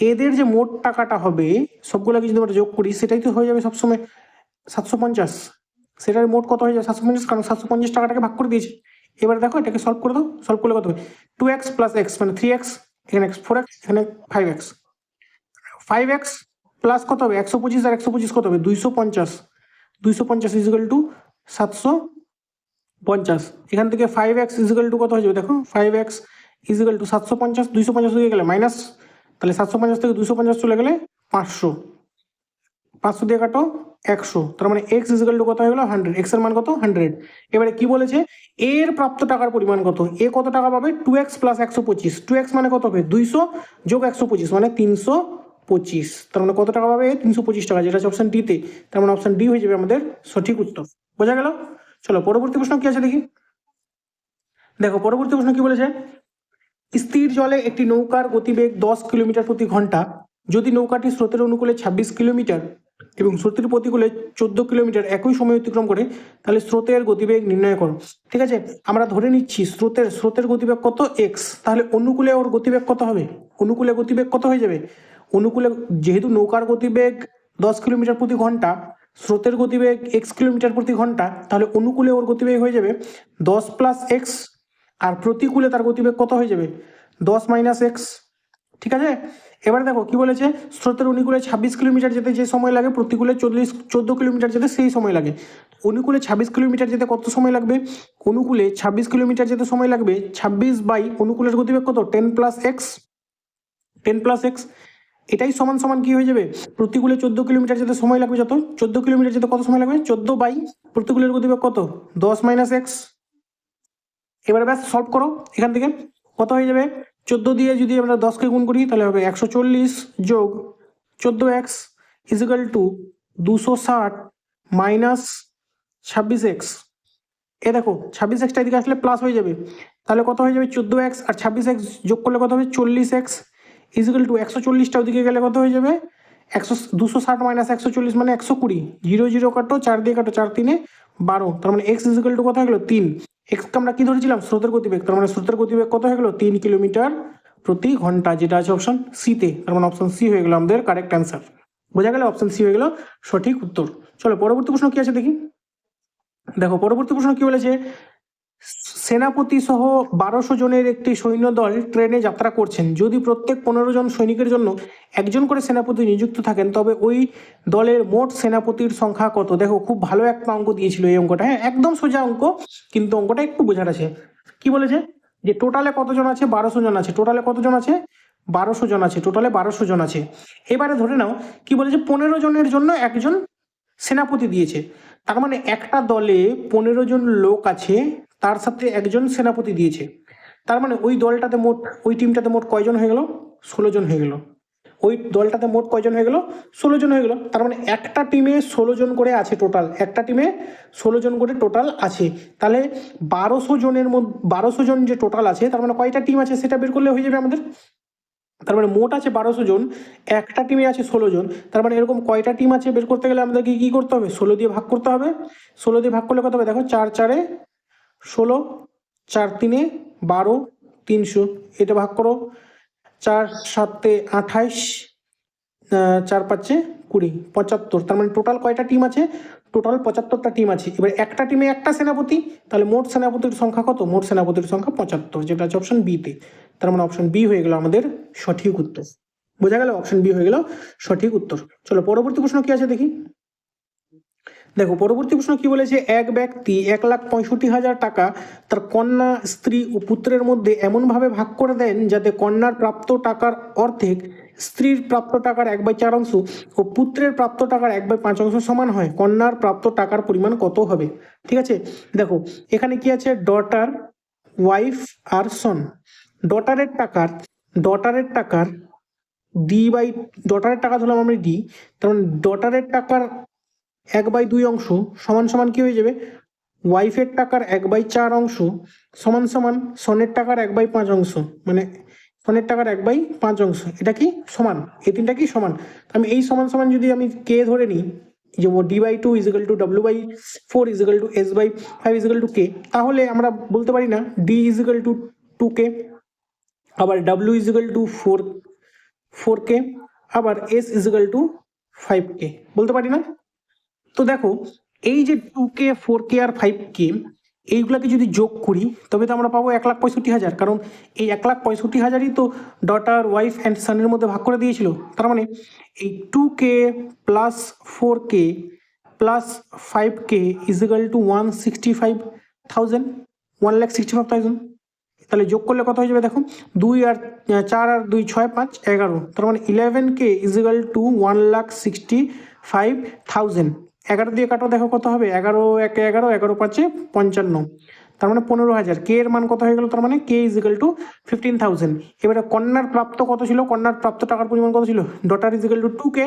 Speaker 1: এদের যে মোট টাকাটা হবে সবগুলোকে যদি আমরা যোগ করি, সেটাই তো হয়ে যাবে সবসময় 750। সেটার মোট কত হয়ে যাবে? 750, কারণ 750 টাকাটাকে ভাগ করে দিয়েছে। এবারে দেখো এটাকে সলভ করে দাও, সলভ করলে কত হবে? 2x প্লাস এক্স মানে 3x, এখানে 4x, এখানে 5x। 5x প্লাস কত হবে? 125 আর 125 কত হবে? 250। 250 ইজিক্যাল টু 750। এখান থেকে 5x ইজিক্যাল টু কত হয়ে যাবে? দেখো 5x ইজিক্যাল টু 750, 250 হয়ে গেলে মাইনাস, তাহলে 750 থেকে 250 চলে গেলে 500। 500 দিয়ে কাটো 100, তার মানে x ইজিক্যাল টু কত হয়ে গেল? 100। x এর মান কত? 100। এবারে কি বলেছে, এর প্রাপ্ত টাকার পরিমাণ কত? এ কত টাকা পাবে? 2x plus 125। 2x মানে কত হবে? 200 যোগ 125 মানে 325। তার মানে কত টাকা পাবে? 325 টাকা, যেটা আছে অপশন ডিতে। তার মানে অপশন ডি হয়ে যাবে আমাদের সঠিক উত্তর। বোঝা গেল? চলো পরবর্তী প্রশ্ন কি আছে দেখি। দেখো পরবর্তী প্রশ্ন কি বলেছে, স্থির জলে একটি নৌকার গতিবেগ 10 কিলোমিটার প্রতি ঘন্টা। যদি নৌকাটি স্রোতের অনুকূলে 26 কিলোমিটার এবং স্রোতের প্রতিকূলে 14 কিলোমিটার একই সময় অতিক্রম করে, তাহলে স্রোতের গতিবেগ নির্ণয় করো। ঠিক আছে, আমরা ধরে নিচ্ছি স্রোতের গতিবেগ কত? এক্স। তাহলে অনুকূলে ওর গতিবেগ কত হবে? অনুকূলে গতিবেগ কত হয়ে যাবে? অনুকূলে, যেহেতু নৌকার গতিবেগ 10 কিলোমিটার প্রতি ঘন্টা, স্রোতের গতিবেগ এক্স কিলোমিটার প্রতি ঘন্টা, তাহলে অনুকূলে ওর গতিবেগ হয়ে যাবে 10 প্লাস এক্স, আর প্রতিকূলে তার গতিবেগ কত হয়ে যাবে? 10 মাইনাস এক্স। ঠিক আছে, এবারে দেখো কি বলেছে, স্রোতের অনুকূলে 26 কিলোমিটার যেতে যে সময় লাগে, প্রতিকূলে 14 কিলোমিটার যেতে সেই সময় লাগে। অনুকূলে 26 কিলোমিটার যেতে কত সময় লাগবে? অনুকূলে 26 কিলোমিটার যেতে সময় লাগবে 26 বাই অনুকূলের গতিবেগ কত? 10 প্লাস এক্স। 10 প্লাস এক্স, এটাই সমান সমান কি হয়ে যাবে? প্রতিকূলে 14 কিলোমিটার যেতে সময় লাগবে যত, 14 কিলোমিটার যেতে কত সময় লাগবে? 14 বাই প্রতিকূলের গতিবেগ কত? 10 মাইনাস এক্স। এবারে ব্যাস সলভ করো, এখান থেকে কত হয়ে যাবে? 14 দিয়ে যদি আমরা 10কে গুণ করি তাহলে হবে 140 যোগ 14x is equal two 260 minus 26x, এ দেখো 26x এদিকে আসলে প্লাস হয়ে যাবে, তাহলে কত হয়ে যাবে 14x, আর 26x যোগ করলে কত হবে 40x, ইজিক্যাল টু 140টা ওদিকে গেলে কত হয়ে যাবে 260 মাইনাস 140 মানে 120, 0 0 কাটো, 4 দিয়ে কাটো, 4 3 12, তার মানে x ইজিক্যাল টু কত হয়ে গেল 3, এক্সকে আমরা কি ধরেছিলাম স্রোতের গতিবেগ, তার মানে স্রোতের গতিবেগ কত হয়ে গেল 3 কিলোমিটার প্রতি ঘন্টা, যেটা আছে অপশন সিতে, তার মানে অপশন সি হয়ে গেল আমাদের কারেক্ট অ্যান্সার। বোঝা গেল, অপশন সি হয়ে গেল সঠিক উত্তর। চলো পরবর্তী প্রশ্ন কি আছে দেখি। দেখো পরবর্তী প্রশ্ন কি বলেছে, সেনাপতি সহ 1200 জনের একটি সৈন্যদল ট্রেনে যাত্রা করছেন, যদি প্রত্যেক 15 জন সৈনিকের জন্য একজন করে সেনাপতি নিযুক্ত থাকেন তবে ওই দলের মোট সেনাপতির সংখ্যা কত। দেখো খুব ভালো একটা অঙ্ক দিয়েছিল এই অঙ্কটা, হ্যাঁ একদম সোজা অঙ্ক, কিন্তু অঙ্কটা একটু বোঝার আছে। কি বলেছে যে টোটালে কতজন আছে 1200 জন আছে, টোটালে কতজন আছে 1200 জন আছে, টোটালে 1200 জন আছে। এবারে ধরে নাও কি বলেছে 15 জনের জন্য একজন সেনাপতি দিয়েছে, তার মানে একটা দলে 15 জন লোক আছে, তার সাথে একজন সেনাপতি দিয়েছে, তার মানে ওই দলটাতে মোট, ওই টিমটাতে মোট কয়জন হয়ে গেল 16 জন হয়ে গেল, ওই দলটাতে মোট কয়জন হয়ে গেল 16 জন হয়ে গেল, তার মানে একটা টিমে 16 জন করে আছে টোটাল, একটা টিমে 16 জন করে টোটাল আছে, তাহলে 1200 জনের মধ্যে 1200 জন যে টোটাল আছে, তার মানে কয়টা টিম আছে সেটা বের করলে হয়ে যাবে আমাদের, তার মানে মোট আছে 1200 জন, একটা টিমে আছে 16 জন, তার মানে এরকম কয়টা টিম আছে বের করতে গেলে আমাদেরকে কি করতে হবে 16 দিয়ে ভাগ করতে হবে, 16 দিয়ে ভাগ করলে কত হবে দেখো 4 4 16, 4 3 12, 300, এটা ভাগ করো, 4 7 28, 4 5 20, 75, তার মানে টোটাল কয়টা টিম আছে টোটাল 75টা টিম আছে। এবার একটা টিমে একটা সেনাপতি, তাহলে মোট সেনাপতির সংখ্যা কত, মোট সেনাপতির সংখ্যা 75, যেটা আছে অপশন বিতে, তার মানে অপশন বি হয়ে গেল আমাদের সঠিক উত্তর। বোঝা গেল, অপশন বি হয়ে গেল সঠিক উত্তর। চলো পরবর্তী প্রশ্ন কি আছে দেখি। দেখো পরবর্তী প্রশ্ন কি বলেছে, এক ব্যক্তি 1,65,000 টাকা তার কন্যা, স্ত্রী ও পুত্রের মধ্যে এমনভাবে ভাগ করে দেন যাতে কন্যার প্রাপ্ত টাকার অর্ধেক, স্ত্রীর প্রাপ্ত টাকার 1/4 অংশ ও পুত্রের প্রাপ্ত টাকার 1/5 অংশ সমান হয়, কন্যার প্রাপ্ত টাকার পরিমাণ কত হবে। ঠিক আছে, দেখো এখানে কি আছে ডটার, ওয়াইফ আর সন। ডটারের টাকার ডি বাই, ডটারের টাকা ধরলাম আমরা ডি, তার মানে ডটারের টাকার 1/2 অংশ সমান সমান কি হয়ে যাবে ওয়াইফের টাকার 1/4 অংশ সমান সমান সনের টাকার 1/5 অংশ, মানে সনের টাকার 1/5 অংশ, এটা কি সমান, এই তিনটা কি সমান, আমি এই সমান সমান যদি আমি কে ধরে নিই, যে d/2 equal to w/4 equal to s/5 equal to কে, তাহলে আমরা বলতে পারি না d ইজিক্যাল টু 2k, আবার w ইজিক্যাল টু 4k, আবার s ইজিক্যাল টু 5k, বলতে পারি না। তো দেখো এই যে 2k 4k আর 5k এইগুলাকে যদি যোগ করি তবে তো আমরা পাবো 1,65,000, কারণ এই 1,65,000ই তো ডটার, ওয়াইফ অ্যান্ড সানের মধ্যে ভাগ করে দিয়েছিল, তার মানে এই 2k plus 4k plus 5k is equal two 1,65,000, 1,65,000, তাহলে যোগ করলে কত হয়ে যাবে দেখো 2 আর 4 আর 2 6 5 11, তার মানে 11k ইজিক্যাল টু 1,65,000, 11 দিয়ে কাটো দেখো কত হবে 11 1 11, 11 5 55, তার মানে 15,000, কে এর মান কত হয়ে গেল, তার মানে কে ইজিক্যাল টু 15,000। এবারে কন্যার প্রাপ্ত কত ছিল, কন্যার প্রাপ্ত টাকার পরিমাণ কত ছিল, ডটার ইজিক্যাল টু 2k,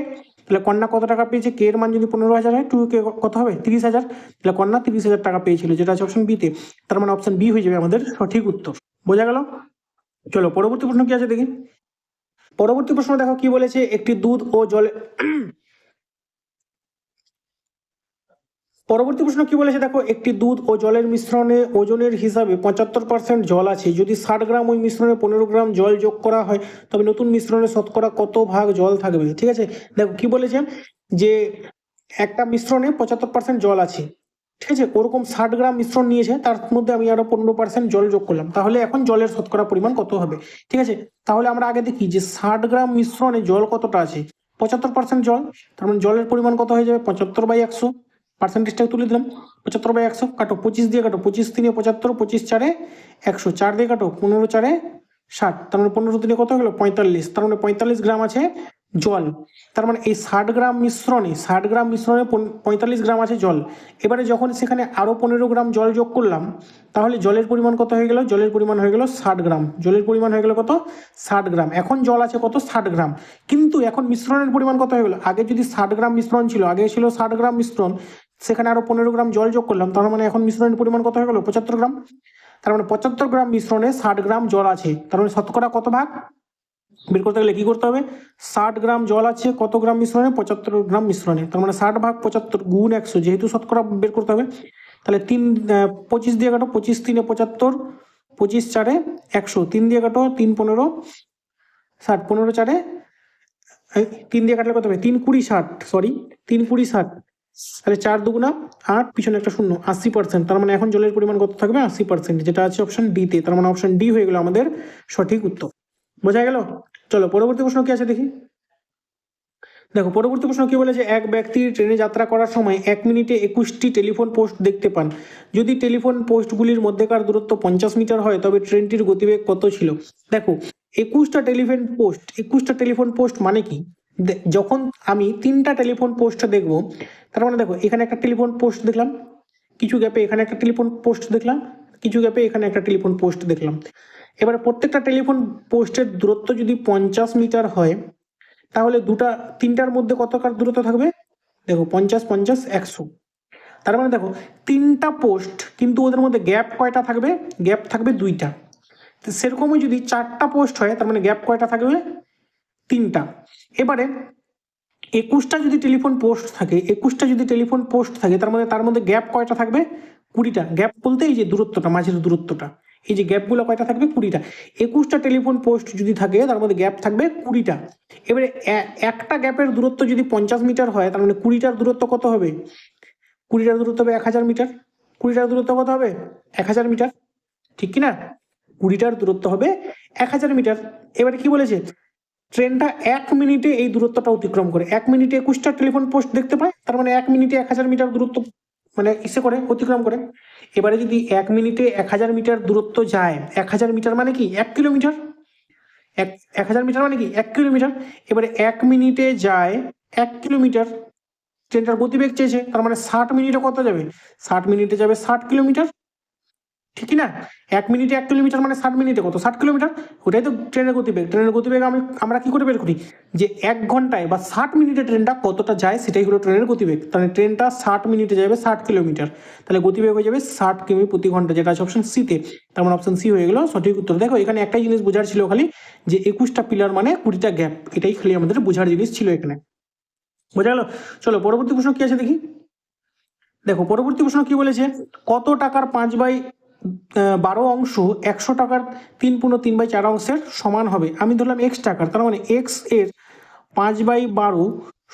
Speaker 1: তাহলে কন্যা কত টাকা পেয়েছে, কে এর মান যদি 15,000 হয় 2k কত হবে 30,000, তাহলে কন্যা 30,000 টাকা পেয়েছিল, যেটা আছে অপশন বিতে, তার মানে অপশন বি হয়ে যাবে আমাদের সঠিক উত্তর। বোঝা গেল। চলো পরবর্তী প্রশ্ন কি আছে দেখি। পরবর্তী প্রশ্ন দেখো কি বলেছে, একটি দুধ ও জলে পরবর্তী প্রশ্ন কি বলেছে দেখো, একটি দুধ ও জলের মিশ্রণে ওজনের হিসাবে 75% জল আছে, যদি 60 গ্রাম ওই মিশ্রণে 15 গ্রাম জল যোগ করা হয় তবে নতুন মিশ্রণে শতকরা কত ভাগ জল থাকবে। ঠিক আছে, দেখো কি বলেছে যে একটা মিশ্রণে 75% জল আছে, ঠিক আছে, ওরকম 60 গ্রাম মিশ্রণ নিয়েছে, তার মধ্যে আমি আরো 15% জল যোগ করলাম, তাহলে এখন জলের শতকরা পরিমাণ কত হবে। ঠিক আছে, তাহলে আমরা আগে দেখি যে 60 গ্রাম মিশ্রণে জল কতটা আছে, 75% জল, তার মানে জলের পরিমাণ কত হয়ে যাবে 75/100, পার্সেন্টেজটা তুলে দিলাম, 75/100 কাটো 25 দিয়ে কাটো, 25 3 75, 25 4 100, 4 দিয়ে কাটো 15 4 60, তার মানে 15 দিনে কত হলো 45, তার মানে 45 গ্রাম আছে জল, তার মানে এই 60 গ্রাম মিশ্রণে 45 গ্রাম আছে জল। এবারে যখন সেখানে আরো 15 গ্রাম জল যোগ করলাম তাহলে জলের পরিমাণ কত হয়ে গেল, জলের পরিমাণ হয়ে গেল 60 গ্রাম, জলের পরিমাণ হয়ে গেল কত 60 গ্রাম, এখন জল আছে কত 60 গ্রাম, কিন্তু এখন মিশ্রণের পরিমাণ কত হয়ে গেল, আগে যদি 60 গ্রাম মিশ্রণ ছিল, আগে ছিল 60 গ্রাম মিশ্রণ, সেখানে আরো 15 গ্রাম জল যোগ করলাম, তার মানে এখন মিশ্রণের পরিমাণ কত হয়ে গেল? 75 গ্রাম। তার মানে 75 গ্রাম মিশ্রণে 60 গ্রাম জল আছে, তার মানে শতকরা কত ভাগ বের করতে গেলে কি করতে হবে? 60 গ্রাম জল আছে কত গ্রাম মিশ্রণে? 75 গ্রাম মিশ্রণে, তার মানে 60 ভাগ 75 গুণ 100, যেহেতু শতকরা বের করতে হবে তাহলে 25 দিয়ে কাটো, 25 3 75, 25 4 100, 3 দিয়ে কাটো, 3 15 60, 15 4 3 দিয়ে কাটলে কত হবে? 3 20 60, সরি 3 20 60, তাহলে 4 দুগুণা 8, পিছনে একটা শূন্য, 80%। তার মানে এখন জলের পরিমাণ কত থাকবে? 80%, যেটা আছে অপশন ডি তে। তার মানে অপশন ডি হয়ে গেল আমাদের সঠিক উত্তর। বোঝা গেল? চলো পরবর্তী প্রশ্ন কি আছে দেখি। দেখো পরবর্তী প্রশ্ন কি বলেছে, এক ব্যক্তি ট্রেনে যাত্রা করার সময় 1 মিনিটে 21টি টেলিফোন পোস্ট দেখতে পান। যদি টেলিফোন পোস্টগুলির মধ্যেকার দূরত্ব 50 মিটার হয় তবে ট্রেনটির গতিবেগ কত ছিল? দেখো 21টা টেলিফোন পোস্ট মানে কি? যখন আমি 3টা টেলিফোন পোস্ট দেখবো, তার মানে দেখো এখানে একটা টেলিফোন পোস্ট দেখলাম, কিছু গ্যাপে এখানে একটা টেলিফোন পোস্ট দেখলাম, কিছু গ্যাপে এখানে একটা টেলিফোন পোস্ট দেখলাম। এবারে প্রত্যেকটা টেলিফোন পোস্টের দূরত্ব যদি 50 মিটার হয়, তাহলে 3টার মধ্যে কতকার দূরত্ব থাকবে? দেখো 50 50 100, তার মানে দেখো 3টা পোস্ট, কিন্তু ওদের মধ্যে গ্যাপ কয়টা থাকবে? গ্যাপ থাকবে 2টা। সেরকমই যদি 4টা পোস্ট হয়, তার মানে গ্যাপ কয়টা থাকবে? 3টা। এবারে 21টা যদি টেলিফোন পোস্ট থাকে, তার মানে তার মধ্যে গ্যাপ কয়টা থাকবে? 20টা। গ্যাপ বলতে এই যে দূরত্বটা, মাঝের দূরত্বটা, এই যে গ্যাপগুলো কয়টা থাকবে? 20টা। 21টা টেলিফোন পোস্ট যদি থাকে, তার মধ্যে গ্যাপ থাকবে 20টা। এবারে একটা গ্যাপের দূরত্ব যদি 50 মিটার হয়, তার মানে 20টার দূরত্ব কত হবে? 20টার দূরত্ব হবে 1000 মিটার। 20টার দূরত্ব কত হবে? 1000 মিটার, ঠিক কি না? 20টার দূরত্ব হবে 1000 মিটার। এবারে কি বলেছে? ট্রেনটা 1 মিনিটে এই দূরত্বটা অতিক্রম করে। 1 মিনিটে 21টা টেলিফোন পোস্ট দেখতে পায়, তার মানে 1 মিনিটে 1000 মিটার দূরত্ব মানে অতিক্রম করে। এবারে যদি 1 মিনিটে 1000 মিটার দূরত্ব যায়, 1000 মিটার মানে কি 1 কিলোমিটার, 1000 মিটার মানে কি 1 কিলোমিটার। এবারে 1 মিনিটে যায় 1 কিলোমিটার, ট্রেনটার গতিবেগ চেয়েছে, তার মানে 60 মিনিটে কত যাবে? 60 মিনিটে যাবে 60 কিলোমিটার, ঠিক না? 1 মিনিটে 1 কিলোমিটার মানে 60 মিনিটে কত? 60 কিলোমিটার। ওটাই তো ট্রেনের গতিবেগ। ট্রেনের গতিবেগ আমরা কি করে বের করি? যে 1 ঘন্টায় বা 60 মিনিটে ট্রেনটা কতটা যায়, সেটাই হলো ট্রেনের গতিবেগ। তাহলে ট্রেনটা 60 মিনিটে যাবে 60 কিলোমিটার, তাহলে গতিবেগ হয়ে যাবে 60 কিমি প্রতি ঘন্টা, যেটা আছে অপশন সি তে। তার মানে অপশন সি হয়ে গেল সঠিক উত্তর। দেখো এখানে একটাই জিনিস বোঝার ছিল খালি, যে 21টা পিলার মানে 20টা গ্যাপ, এটাই খালি আমাদের বোঝার জিনিস ছিল এখানে। বোঝা গেল? চলো পরবর্তী প্রশ্ন কি আছে দেখি। দেখো পরবর্তী প্রশ্ন কি বলেছে, কত টাকার 5/12 অংশ 100 টাকার 3/3/4 অংশের সমান হবে? আমি ধরলাম x টাকার, তার মানে x এর 5/12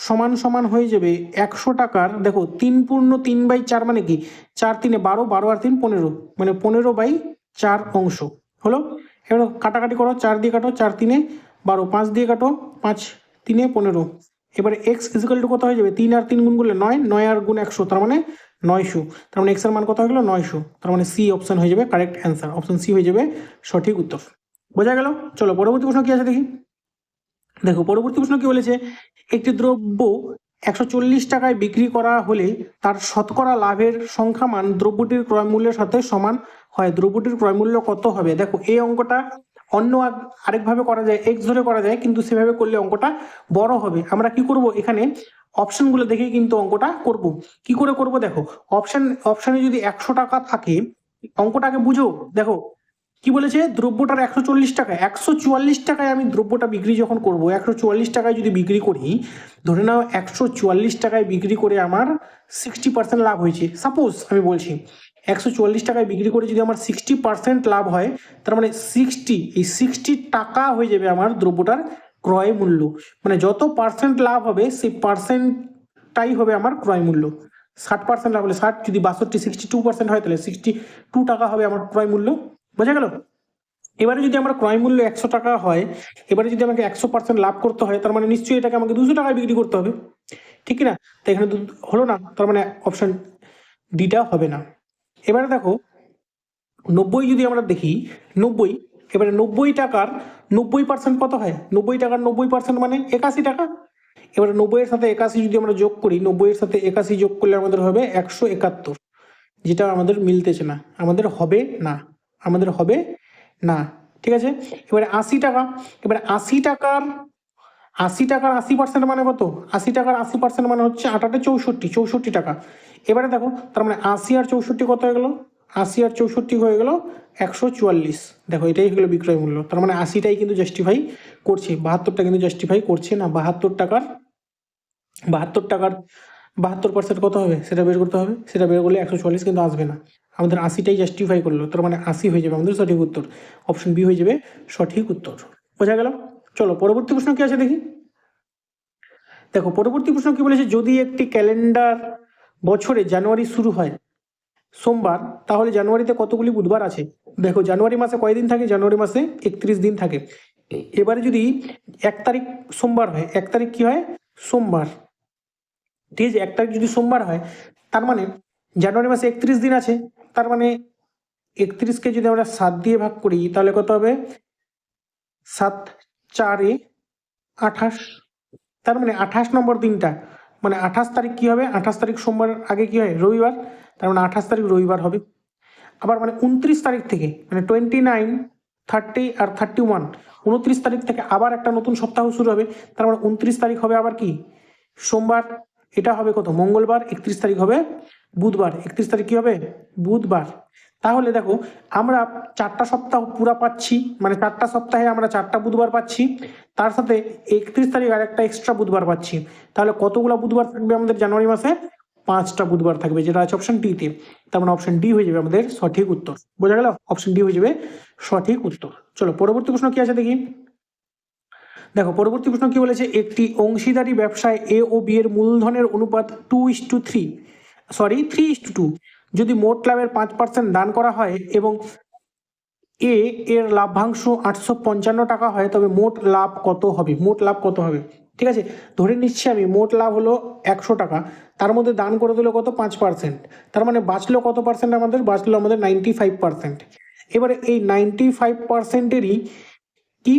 Speaker 1: সমান সমান হয়ে যাবে 100 টাকার, দেখো 3/3/4 মানে কি 4 3 12, 12 আর 3 15, মানে 15/4 অংশ হলো। এবার কাটাকাটি করো, 4 দিয়ে কাটো, 4 3 12, 5 দিয়ে কাটো, 5 3 15। এবারে x ইজিক্যাল টু কত হয়ে যাবে? 3 আর 3 গুণ করলে 9, 9 আর গুণ 100, তার মানে 900। তার মানে x এর মান কত হয়ে গেল? 900। তার মানে সি অপশন হয়ে যাবে কারেক্ট অ্যান্সার, অপশন সি হয়ে যাবে সঠিক উত্তর। বোঝা গেল? চলো পরবর্তী প্রশ্ন কি আছে দেখি। দেখো পরবর্তী প্রশ্ন কি বলেছে, একটি দ্রব্য 140 টাকায় বিক্রি করা হলে তার শতকরা লাভের সংখ্যামান দ্রব্যটির ক্রয় মূল্যের সাথে সমান হয়। দ্রব্যটির ক্রয় মূল্য কত হবে? দেখো এই অঙ্কটা অন্য আরেকভাবে করা যায়, এক্স ধরে করা যায়, কিন্তু সেভাবে করলে অঙ্কটা বড় হবে। আমরা কি করব, এখানে অপশনগুলো দেখেই কিন্তু অঙ্কটা করব। কি করে করব? দেখো অপশনে যদি 100 টাকা থাকে, অঙ্কটাকে বুঝো। দেখো কি বলেছে, দ্রব্যটার 140 টাকা, 144 টাকায় আমি দ্রব্যটা বিক্রি যখন করব, 144 টাকায় যদি বিক্রি করি, ধরে নাও 144 টাকায় বিক্রি করে আমার 60% লাভ হয়েছে। সাপোজ আমি বলছি 144 টাকায় বিক্রি করে যদি আমার 60% লাভ হয়, তার মানে 60 টাকা হয়ে যাবে আমার দ্রব্যটার ক্রয় মূল্য। মানে যত পার্সেন্ট লাভ হবে সেই পার্সেন্টটাই হবে আমার ক্রয় মূল্য। 60% লাভ হলে 60, যদি 62 62% হয়, তাহলে 62 টাকা হবে আমার ক্রয় মূল্য। বোঝা গেল? এবারে যদি আমার ক্রয় মূল্য 100 টাকা হয়, এবারে যদি আমাকে 100% লাভ করতে হয়, তার মানে নিশ্চয়ই এটাকে আমাকে 200 টাকায় বিক্রি করতে হবে, ঠিক না? তো এখানে হলো না, তার মানে অপশন ডিটা হবে না। এবারে দেখো 90 যদি আমরা দেখি, 90, এবারে 90 টাকার 90% কত হয়? 90 টাকার 90% মানে 81 টাকা। এবারে 90 এর সাথে 81 যদি আমরা যোগ করি, 90 এর সাথে 81 যোগ করলে আমাদের হবে 171, যেটা আমাদের মিলতেছে না, আমাদের হবে না, আমাদের হবে না। ঠিক আছে, এবারে 80 টাকা, এবারে 80 টাকার 80% মানে কত? 80 টাকার 80% মানে হচ্ছে 64 টাকা। এবারে দেখো তার মানে 80 আর 64 কত হয়ে গেল? 80 আর 64 হয়ে গেল 144। দেখো এটাই হলো বিক্রয় মূল্য। তার মানে 80টাই কিন্তু জাস্টিফাই করছে, 72টা কিন্তু জাস্টিফাই করছে না। 72টাকার কত হবে সেটা বের করতে হবে, সেটা বের করলে 144 কিন্তু আসবে না। আমাদের 80টাই জাস্টিফাই করলো, তার মানে 80 হয়ে যাবে আমাদের সঠিক উত্তর। অপশন বি হয়ে যাবে সঠিক উত্তর। বোঝা গেল? চলো পরবর্তী প্রশ্ন কি আছে দেখি। দেখো পরবর্তী প্রশ্ন কি বলেছে, যদি একটি ক্যালেন্ডার বছরে জানুয়ারি শুরু হয় সোমবার, তাহলে জানুয়ারিতে কতগুলি বুধবার আছে? দেখো জানুয়ারি মাসে কয়দিন থাকে? জানুয়ারি মাসে 31 দিন থাকে। এবারে যদি 1 তারিখ সোমবার হয়, 1 তারিখ কি হয়? সোমবার। ঠিক আছে, 1 তারিখ যদি সোমবার হয় তার মানে জানুয়ারি মাসে 31 দিন আছে। তার মানে 31কে যদি আমরা 7 দিয়ে ভাগ করি তাহলে কত হবে? 7 4 28। তার মানে 28 নম্বর দিনটা, মানে 28 তারিখ কি হবে? 28 তারিখ সোমবার আগে কি হয়? রবিবার। তার মানে 28 তারিখ রবিবার হবে। আবার মানে 29 তারিখ থেকে, মানে 29, 30 আর 31, 29 তারিখ থেকে আবার একটা নতুন সপ্তাহ শুরু হবে। তার মানে 29 তারিখ হবে আবার কি? সোমবার। এটা হবে কত? মঙ্গলবার। 31 তারিখ হবে বুধবার। 31 তারিখ কি হবে? বুধবার। তাহলে দেখো আমরা 4টা সপ্তাহ পুরা পাচ্ছি, মানে 4টা সপ্তাহে আমরা 4টা বুধবার পাচ্ছি, তার সাথে 31 তারিখ আর একটা এক্সট্রা বুধবার পাচ্ছি। তাহলে কতগুলো বুধবার থাকবে আমাদের জানুয়ারি মাসে? 5টা বুধবার থাকবে, যেটা আছে অপশন ডিতে। তার মানে অপশন ডি হয়ে যাবে আমাদের সঠিক উত্তর। বোঝা গেল? অপশন ডি হয়ে যাবে সঠিক উত্তর। চলো পরবর্তী প্রশ্ন কি আছে দেখি। দেখো পরবর্তী প্রশ্ন কি বলেছে, একটি অংশীদারি ব্যবসায় এ ও বি এর মূলধনের অনুপাত 2:3, সরি 3:2। যদি মোট লাভের 5% দান করা হয় এবং এ এর লাভ্যাংশ 855 টাকা হয়, তবে মোট লাভ কত হবে? মোট লাভ কত হবে? ঠিক আছে, ধরে নিচ্ছি আমি মোট লাভ হলো 100 টাকা, তার মধ্যে দান করে দিল কত? 5%। তার মানে বাঁচলো কত পার্সেন্ট? আমাদের বাঁচলো আমাদের 95%। এবারে এই 95%এরই কি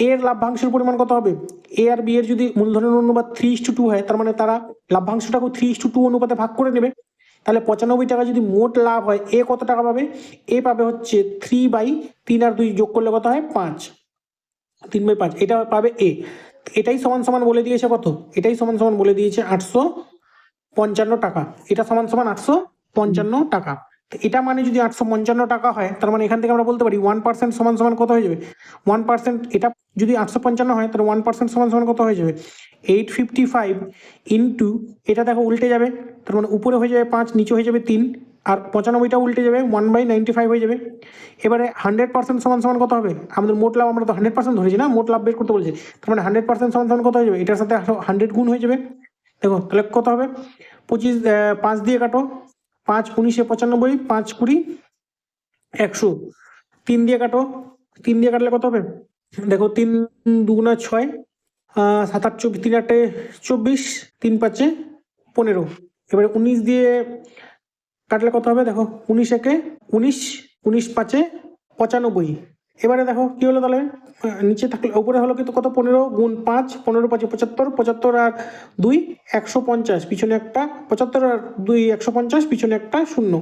Speaker 1: এর লাভ্যাংশের পরিমাণ কত হবে? এ আর বি এর যদি মূলধনের অনুপাত 3:2 হয়, তার মানে তারা লাভ্যাংশটাকে 3:2 অনুপাতে ভাগ করে নেবে। তাহলে 95 টাকা যদি মোট লাভ হয়, এ কত টাকা পাবে? এ পাবে হচ্ছে 3/3, আর 2 যোগ করলে কত হয়? 5। 3/5 এটা পাবে এ। এটাই সমান সমান বলে দিয়েছে কত? এটাই সমান সমান বলে দিয়েছে 855 টাকা। এটা সমান সমান 855 টাকা। তো এটা মানে যদি 855 টাকা হয়, তার মানে এখান থেকে আমরা বলতে পারি 1% সমান সমান কত হয়ে যাবে? 1%, এটা যদি 855 হয় তাহলে 1% সমান সমান কত হয়ে যাবে? 855 ইন্টু, এটা দেখো উল্টে যাবে, তার মানে উপরে হয়ে যাবে 5, নিচে হয়ে যাবে 3, আর 95টা উল্টে যাবে, 1/95 হয়ে যাবে। এবারে 100% সমান সমান কত হবে? আমাদের মোট লাভ, আমরা তো 100% ধরেছি না, মোট লাভ বের করতে বলছে। তার মানে 100% সমান সমান কত হয়ে যাবে? এটার সাথে 100 গুণ হয়ে যাবে। দেখো তাহলে কত হবে? 25, 5 দিয়ে কাটো, 5 19 95, 5 20 100, 3 দিয়ে কাটো, 3 দিয়ে কাটলে কত হবে? দেখো 3 2 6, 7 8 24, 3 8 24, 3 5 15। এবারে 19 দিয়ে কাটলে কত হবে? দেখো 19 একে 19, 19 5 95। এবারে দেখো কি হলো তাহলে, নিচে থাকলে উপরে হলো কিন্তু কত? 15 গুণ 5, 15 5 75, 75 আর 2 150, পিছনে একটা 75 আর 2 150, পিছনে একটা শূন্য।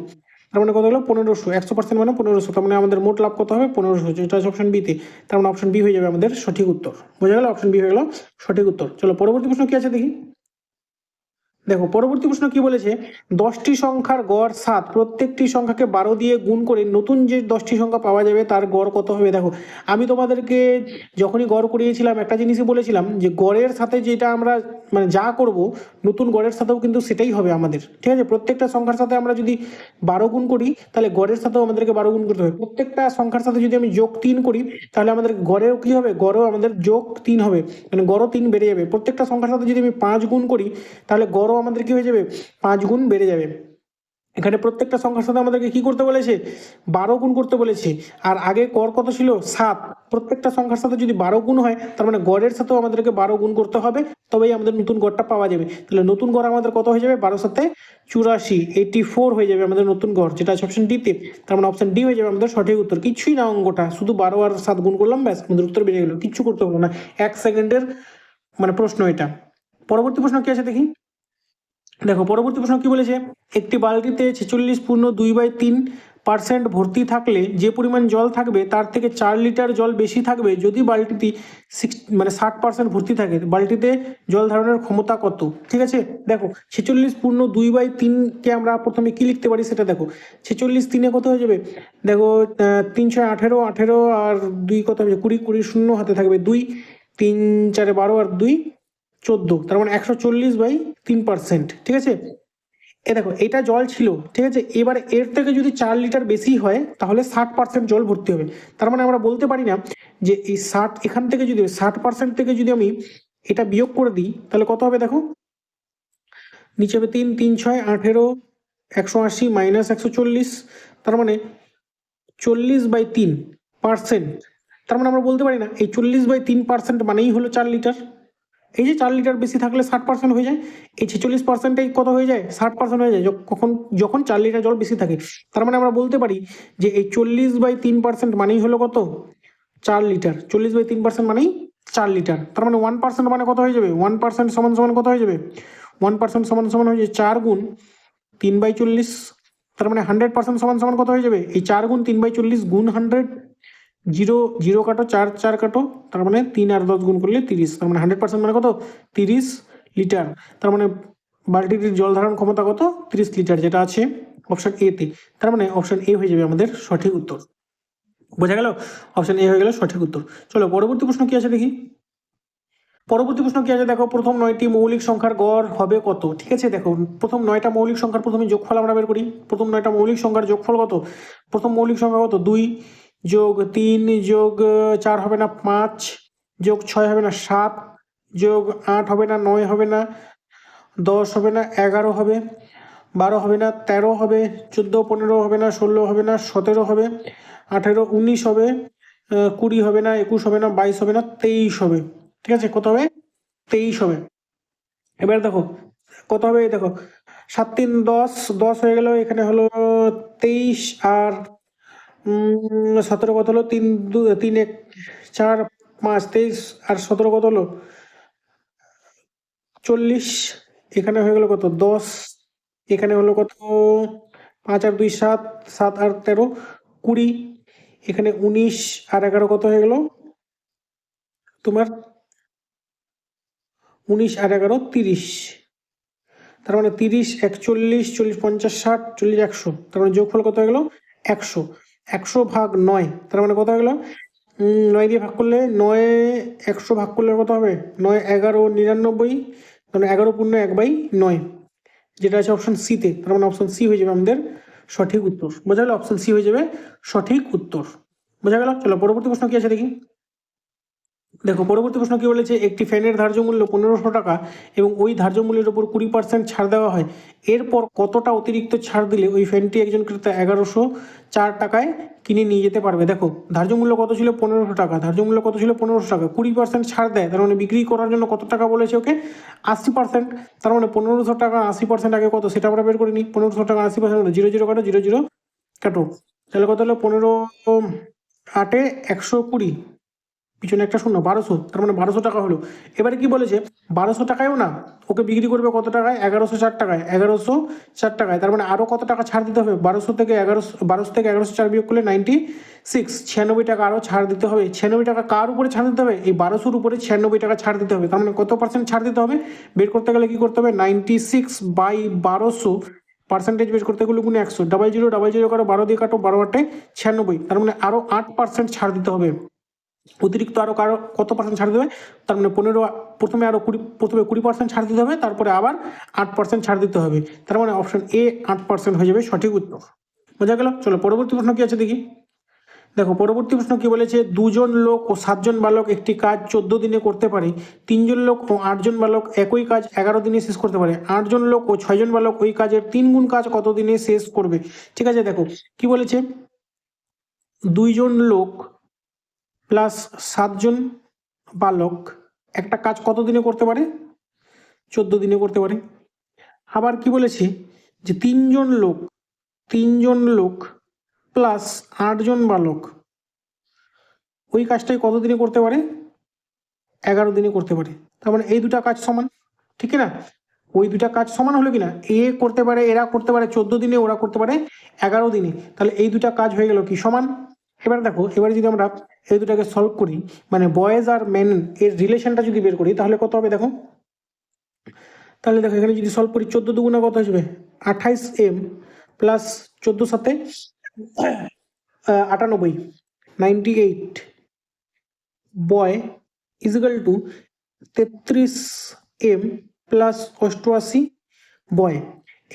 Speaker 1: তার মানে কত হলো? 1500। 100% মানে 1500। তার মানে আমাদের মোট লাভ কত হবে? 1500, যেটা আছে অপশন বিতে। তার মানে অপশন বি হয়ে যাবে আমাদের সঠিক উত্তর। বোঝা গেল? অপশন বি হয়ে গেল সঠিক উত্তর। চলো পরবর্তী প্রশ্ন কি আছে দেখি। দেখো পরবর্তী প্রশ্ন কি বলেছে, 10টি সংখ্যার গড় 7, প্রত্যেকটি সংখ্যাকে 12 দিয়ে গুণ করে নতুন যে 10টি সংখ্যা পাওয়া যাবে তার গড় কত হবে? দেখো আমি তোমাদেরকে যখনই গড় করিয়েছিলাম একটা জিনিসই বলেছিলাম, যে গড়ের সাথে যেটা আমরা মানে যা করব, নতুন গড়ের সাথেও কিন্তু সেটাই হবে আমাদের। ঠিক আছে, প্রত্যেকটা সংখ্যার সাথে আমরা যদি 12 গুণ করি, তাহলে গড়ের সাথেও আমাদেরকে 12 গুণ করতে হবে। প্রত্যেকটা সংখ্যার সাথে যদি আমি যোগ 3 করি, তাহলে আমাদের গড়েও কি হবে? গড়েও আমাদের যোগ 3 হবে, মানে গড়ও 3 বেড়ে যাবে। প্রত্যেকটা সংখ্যার সাথে যদি আমি 5 গুণ করি, তাহলে গড়ও আমাদের কি হয়ে যাবে? 5 গুণ বেড়ে যাবে। এখানে প্রত্যেকটা সংখ্যার সাথে আমাদেরকে কি করতে বলেছে? 12 গুণ করতে বলেছে। আর আগে গড় কত ছিল? 7। প্রত্যেকটা সংখ্যার সাথে যদি 12 গুণ হয়, তার মানে গড়ের সাথেও আমাদেরকে 12 গুণ করতে হবে, তবেই আমাদের নতুন গড়টা পাওয়া যাবে। তাহলে নতুন গড় আমাদের কত হয়ে যাবে? 12 সাথে 84, 84 হয়ে যাবে আমাদের নতুন গড়, যেটা আছে অপশন ডিতে। তার মানে অপশন ডি হয়ে যাবে আমাদের সঠিক উত্তর। কিছুই না অঙ্কটা, শুধু 12 আর 7 গুণ করলাম, ব্যাস আমাদের উত্তর বেরিয়ে গেল। কিচ্ছু করতে হলো না, 1 সেকেন্ডের মানে প্রশ্ন এটা। পরবর্তী প্রশ্ন কি আছে দেখি। দেখো পরবর্তী প্রশ্ন কি বলেছে, একটি বালতিতে 46 পূর্ণ 2/3 পার্সেন্ট ভর্তি থাকলে যে পরিমাণ জল থাকবে তার থেকে 4 লিটার জল বেশি থাকবে যদি বালতিটি 60% ভর্তি থাকে। বালতিতে জল ধারণের ক্ষমতা কত? ঠিক আছে, দেখো 46 পূর্ণ 2/3 কে আমরা প্রথমে কি লিখতে পারি সেটা দেখো। 46 3-এ কত হয়ে যাবে? দেখো 3 6 18, 18 আর 2 কত হবে? 20, 20 শূন্য হাতে থাকবে 2, 3 4 12 আর 2 14, তার মানে 140/3%। ঠিক আছে, এ দেখো এটা জল ছিল, ঠিক আছে, এবার এর থেকে যদি 4 লিটার বেশি হয় তাহলে 60% জল ভর্তি হবে। তার মানে আমরা বলতে পারি না যে এই 60 এখান থেকে যদি 60% থেকে যদি আমি এটা বিয়োগ করে দিই তাহলে কত হবে? দেখো নিচে হবে 3 3 6 18, 180 মাইনাস 140, তার মানে 40/3%। তার মানে আমরা বলতে পারি না এই 40/3% মানেই হলো 4 লিটার। এই যে 4 লিটার বেশি থাকলে 60% হয়ে যায়, এই 46%এই কত হয়ে যায়? 60% হয়ে যায় যখন যখন 4 লিটার জল বেশি থাকে। তার মানে আমরা বলতে পারি যে এই 40/3% মানেই হলো কত? 4 লিটার। 40/3% মানেই 4 লিটার। তার মানে 1% মানে কত হয়ে যাবে? 1% সমান সমান কত হয়ে যাবে? 1% সমান সমান হয়ে যাবে 4 গুণ 3/40। তার মানে 100% সমান সমান কত হয়ে যাবে? এই 4 গুণ 3/40 গুণ 100, 0 0 কাটো, 4 4 কাটো, তার মানে 3 আর 10 গুণ করলে 30। তার মানে 100% মানে কত? 30 লিটার। তার মানে বালতিটির জল ধারণ ক্ষমতা কত? 30 লিটার, যেটা আছে অপশন এ তে। তার মানে অপশন এ হয়ে যাবে আমাদের সঠিক উত্তর। বোঝা গেল? অপশন এ হয়ে গেল সঠিক উত্তর। চলো পরবর্তী প্রশ্ন কি আছে দেখি। পরবর্তী প্রশ্ন কি আছে দেখো, প্রথম 9টি মৌলিক সংখ্যার গড় হবে কত? ঠিক আছে, দেখো প্রথম 9টা মৌলিক সংখ্যার প্রথমে যোগফল আমরা বের করি। প্রথম 9টা মৌলিক সংখ্যার যোগফল কত? প্রথম মৌলিক সংখ্যা কত? 2 যোগ 3 যোগ 4 হবে না 5, যোগ 6 হবে না 7, যোগ 8 হবে না 9 হবে না 10 হবে না 11 হবে, 12 হবে না 13 হবে, 14 15 হবে না 16 হবে না 17 হবে, 18 19 হবে, 20 হবে না 21 হবে না 22 হবে না 23 হবে। ঠিক আছে, কত হবে? 23 হবে। এবার দেখো কত হবে, দেখো 7 3 10, 10 হয়ে গেল, এখানে হলো 23 আর 17 কত হলো? 3 3 1 4 5, 23 আর 17 কত হলো? 40। এখানে হয়ে গেল কত? 10। এখানে হলো কত? 5 আর 2 7, 7 আর 13 20। এখানে 19 আর 11 কত হয়ে গেল তোমার? 19 আর 11 30। তার মানে 30 41 40 50 60 40 100, তার মানে যোগফল কত হয়ে গেল? 100। 100 ভাগ 9, তার মানে কত হয়ে গেল? 9 দিয়ে ভাগ করলে 9, 100 ভাগ করলে কত হবে? 9 11 99, তাহলে 11 পূর্ণ 1/9, যেটা আছে অপশন সিতে। তার মানে অপশন সি হয়ে যাবে আমাদের সঠিক উত্তর। বোঝা গেল? অপশন সি হয়ে যাবে সঠিক উত্তর। বোঝা গেল? চলো পরবর্তী প্রশ্ন কি আছে দেখি। দেখো পরবর্তী প্রশ্ন কি বলেছে, একটি ফ্যানের ধার্য মূল্য 1500 টাকা এবং ওই ধার্য মূল্যের উপর 20% ছাড় দেওয়া হয়। এরপর কতটা অতিরিক্ত ছাড় দিলে ওই ফ্যানটি একজন ক্রেতা 1104 টাকায় কিনে নিয়ে যেতে পারবে? দেখো ধার্য মূল্য কত ছিল? 1500 টাকা। ধার্য মূল্য কত ছিল? 1500 টাকা। 20% ছাড় দেয়, তার মানে বিক্রি করার জন্য কত টাকা বলেছে ওকে? 80%। তার মানে 1500 টাকা 80% আগে কত সেটা আমরা বের করে নিই। 1500 টাকা 80% 0 0 কাটো, 0 0 কাটো, তাহলে কত হলো? 15 8 120, পিছনে একটা শূন্য, 1200, তার মানে 1200 টাকা হলো। এবারে কি বলেছে? 1200 টাকায়ও না, ওকে বিক্রি করবে কত টাকায়? 1104 টাকায়। 1104 টাকায়, তার মানে আরো কত টাকা ছাড় দিতে হবে? 1200 থেকে 1104 বিয়োগ করলে 96, 96 টাকা আরো ছাড় দিতে হবে। 96 টাকা কার উপরে ছাড় দিতে হবে? এই 1200-র উপরে 96 টাকা ছাড় দিতে হবে। তার মানে কত পার্সেন্ট ছাড় দিতে হবে? বের করতে গেলে কি করতে হবে? 96/1200 পার্সেন্টেজ বের করতে গেলে গুণ 100, 00 00 কাটো, 12 দিয়ে কাটো, 12 8 96, তার মানে আরো 8% ছাড় দিতে হবে। অতিরিক্ত আরো কারো কত পার্সেন্ট ছাড় দেবে? তার মানে 15, প্রথমে আরো 20% ছাড় দিতে হবে, তারপরে আবার 8% ছাড় দিতে হবে। তার মানে অপশন এ 8% হয়ে যাবে সঠিক উত্তর। বোঝা গেল? চলো পরবর্তী প্রশ্ন কি আছে দেখি। দেখো পরবর্তী প্রশ্ন কি বলেছে, 2 জন লোক ও 7 জন বালক একটি কাজ 14 দিনে করতে পারে। 3 জন লোক ও 8 জন বালক একই কাজ 11 দিনে শেষ করতে পারে। 8 জন লোক ও 6 জন বালক ওই কাজের 3 গুণ কাজ কত দিনে শেষ করবে? ঠিক আছে, দেখো কি বলেছে, 2 জন লোক প্লাস 7 জন বালক একটা কাজ কত দিনে করতে পারে? 14 দিনে করতে পারে। আবার কি বলেছে যে 3 জন লোক প্লাস 8 জন বালক ওই কাজটাই কত দিনে করতে পারে? 11 দিনে করতে পারে। তার মানে এই দুটা কাজ সমান, ঠিক না? ওই দুটা কাজ সমান হলো কিনা, এ করতে পারে, এরা করতে পারে 14 দিনে, ওরা করতে পারে 11 দিনে, তাহলে এই দুটা কাজ হয়ে গেল কি সমান। এবার দেখো, এবারে যদি আমরা এই দুটাকে সলভ করি, মানে বয়েজ আর মেন এর রিলেশনটা যদি বের করি, তাহলে কত হবে দেখো। তাহলে দেখো এখানে যদি সলভ করি, 14 দুগুণা কত আসবে 28m প্লাস 14 সাথে 98, 98 বয় ইজিক্যাল টু 33m প্লাস 88 বয়।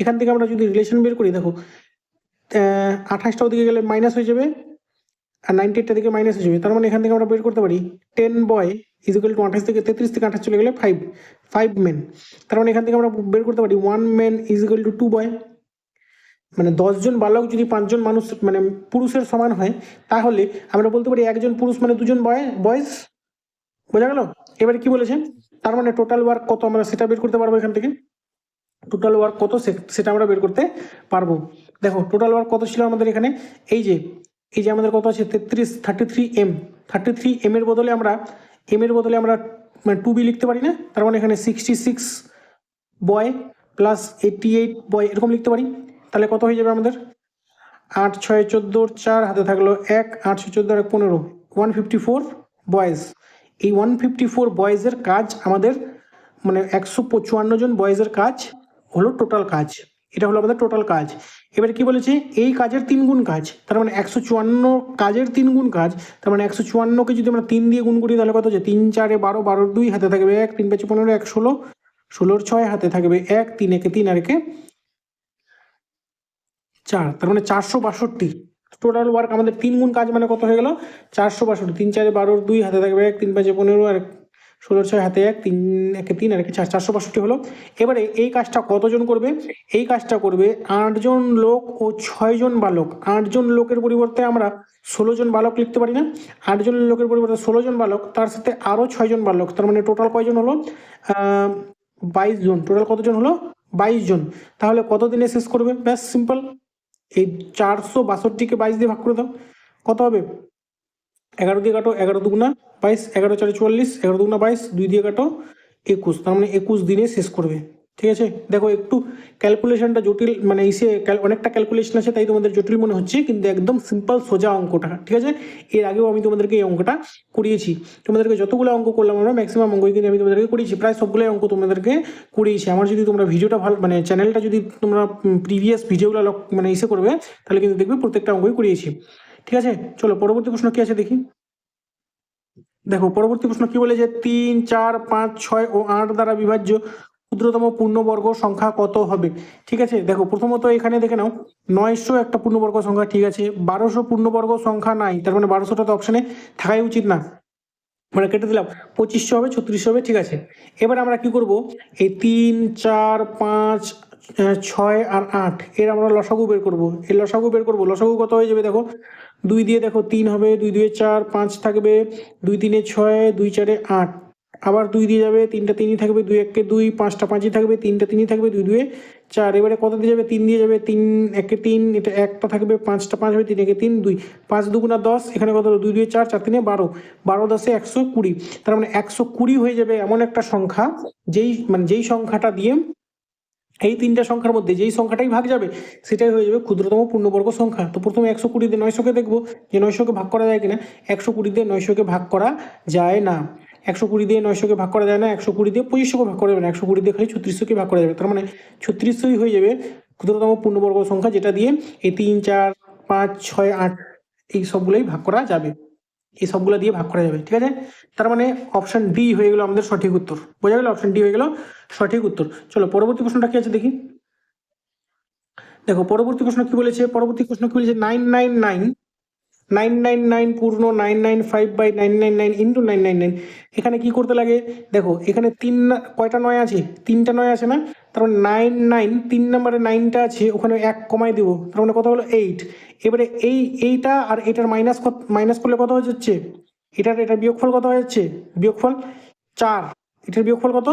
Speaker 1: এখান থেকে আমরা যদি রিলেশন বের করি, দেখো 28টা ওদিকে গেলে মাইনাস হয়ে যাবে আর 98টা দিকে মাইনাস হয়ে যাবে, তার মানে এখান থেকে আমরা বের করতে পারি 10 বয় ইজিক্যাল টু 28 থেকে 33 থেকে 28 চলে গেলে 5 মেন। তার মানে এখান থেকে আমরা বের করতে পারি 1 মেন ইজিক্যাল টু 2 বয়। মানে 10 জন বালক যদি 5 জন মানুষ মানে পুরুষের সমান হয়, তাহলে আমরা বলতে পারি একজন পুরুষ মানে 2 জন বয়েজ। বোঝা গেল? এবারে কি বলেছে, তার মানে টোটাল ওয়ার্ক কত আমরা সেটা বের করতে পারবো এখান থেকে। টোটাল ওয়ার্ক কত সেটা আমরা বের করতে পারবো। দেখো টোটাল ওয়ার্ক কত ছিল আমাদের এখানে, এই যে আমাদের কত আছে 33 এম এর বদলে আমরা মানে 2b লিখতে পারি না, তার মানে এখানে 66 বয় প্লাস 88 বয় এরকম লিখতে পারি। তাহলে কত হয়ে যাবে আমাদের 8 6 14 4 হাতে থাকলো 1, 8 6 14 আর 15, 154 বয়েজ। এই 154 বয়েজের কাজ আমাদের মানে 155 জন বয়েজের কাজ হলো টোটাল কাজ, এটা হলো আমাদের টোটাল কাজ। এবারে কি বলেছে, এই কাজের 3 গুণ কাজ, তার মানে 154 কাজের 3 গুণ কাজ, তার মানে 154কে যদি আমরা 3 দিয়ে গুণ করি তাহলে কত হচ্ছে 3 4 12, 12 2 হাতে থাকবে 1, 3 5 15, 1 16, 16 6 হাতে থাকবে 1, 3 1 3 আর 1 4, তার মানে 462 টোটাল ওয়ার্ক আমাদের 3 গুণ কাজ মানে কত হয়ে গেল 462। 3 4 12 2 হাতে থাকবে 1, 3 5 15 আর 16 6 হাতে 1, 3 1 3 আর 1 4, 462 হলো। এবারে এই কাজটা কতজন করবে, এই কাজটা করবে 8 জন লোক ও 6 জন বালক। 8 জন লোকের পরিবর্তে আমরা 16 জন বালক লিখতে পারি না, 8 জন লোকের পরিবর্তে 16 জন বালক, তার সাথে আরও 6 জন বালক, তার মানে টোটাল কয়জন হলো 22 জন। টোটাল কতজন হলো 22 জন। তাহলে কত দিনে শেষ করবে, ব্যাস সিম্পল, এই 462কে 22 দিয়ে ভাগ করে দাও, কত হবে 11 দিয়ে কাটো, 11 দুগুণা 22, 11 4 44, 11 দুগুণা 22, 2 দিয়ে কাটো 21, তার মানে 21 দিনে শেষ করবে। ঠিক আছে, দেখো একটু ক্যালকুলেশনটা জটিল, মানে অনেকটা ক্যালকুলেশন আছে তাই তোমাদের জটিল মনে হচ্ছে, কিন্তু একদম সিম্পল সোজা অঙ্কটা। ঠিক আছে, এর আগেও আমি তোমাদেরকে এই অঙ্কটা করিয়েছি, তোমাদেরকে যতগুলো অঙ্ক করলাম আমরা ম্যাক্সিমাম অঙ্কই কিন্তু আমি তোমাদেরকে করিয়েছি, প্রায় সবগুলোই অঙ্ক তোমাদেরকে করিয়েছি। আমার যদি তোমরা ভিডিওটা ভালো মানে চ্যানেলটা যদি তোমরা প্রিভিয়াস ভিডিওগুলো মানে এসে করবে, তাহলে কিন্তু দেখবে প্রত্যেকটা অঙ্কই করিয়েছি। ঠিক আছে, চলো পরবর্তী প্রশ্ন কি আছে দেখি। দেখো পরবর্তী প্রশ্ন কি বলে যে 3 4 5 6 ও 8 দ্বারা বিভাজ্য ক্ষুদ্রতম পূর্ণবর্গ সংখ্যা কত হবে। ঠিক আছে, দেখো প্রথমত এখানে দেখে নাও 900 একটা পূর্ণবর্গ সংখ্যা, ঠিক আছে, 1200 পূর্ণবর্গ সংখ্যা নাই, তার মানে 1200টা তো অপশনে থাকাই উচিত না, মানে কেটে দিলাম, 2500 হবে, 3600 হবে। ঠিক আছে, এবার আমরা কি করব, এই 3 4 5 6 আর 8 এর আমরা লসাগু বের করব। এর লসাগু বের করব, লসাগু কত হয়ে যাবে দেখো, 2 দিয়ে দেখো 3 হবে, 2 2 4, 5 থাকবে, 2 3 6, 2 4 8, আবার 2 দিয়ে যাবে, 3টা 3ই থাকবে, 2 1 2, 5টা 5ই থাকবে, 3টা 3ই থাকবে, 2 2 4, এবারে কত দিয়ে যাবে 3 দিয়ে যাবে, 3 1 3, এটা একটা থাকবে, 5টা 5 হবে, 3 1 3 2, 5 দুগুণা 10, এখানে কত 2 2 4, 4 3 12, 12 10 120, তার মানে 120 হয়ে যাবে এমন একটা সংখ্যা যেই সংখ্যাটা দিয়ে এই 3টা সংখ্যার মধ্যে যেই সংখ্যাটাই ভাগ যাবে সেটাই হয়ে যাবে ক্ষুদ্রতম পূর্ণবর্গ সংখ্যা। তো প্রথমে 120 দিয়ে 900কে দেখবো যে 900কে ভাগ করা যায় কিনা। 120 দিয়ে 900কে ভাগ করা যায় না, 120 দিয়ে 900কে ভাগ করা যায় না, 120 দিয়ে 2500কে ভাগ করা যাবে না, 120 দিয়ে খালি 3600কে ভাগ করা যাবে, তার মানে 3600ই হয়ে যাবে ক্ষুদ্রতম পূর্ণবর্গ সংখ্যা, যেটা দিয়ে এই 3 4 5 6 8 এই সবগুলোই ভাগ করা যাবে, এই সবগুলো দিয়ে ভাগ করা যাবে। ঠিক আছে, তার মানে অপশন ডি হয়ে গেল আমাদের সঠিক উত্তর। বোঝা গেল, অপশন ডি হয়ে গেল সঠিক উত্তর। চলো পরবর্তী প্রশ্নটা কি আছে দেখি। দেখো পরবর্তী প্রশ্ন কি বলেছে, পরবর্তী প্রশ্ন কি বলেছে 999 পূর্ণ 995/999 ইন্টু 999, এখানে কি করতে লাগে দেখো, এখানে কয়টা 9 আছে, 3টা 9 আছে না, তার মানে 99 3 নম্বরে 9টা আছে, ওখানে 1 কমাই দেবো, তার মানে কত হলো 8। এবারে এইটা আর এটার মাইনাস করলে কত হয়ে যাচ্ছে, এটার বিয়োগফল কত হয়ে যাচ্ছে, বিয়োগফল 4, এটার বিয়োগফল কত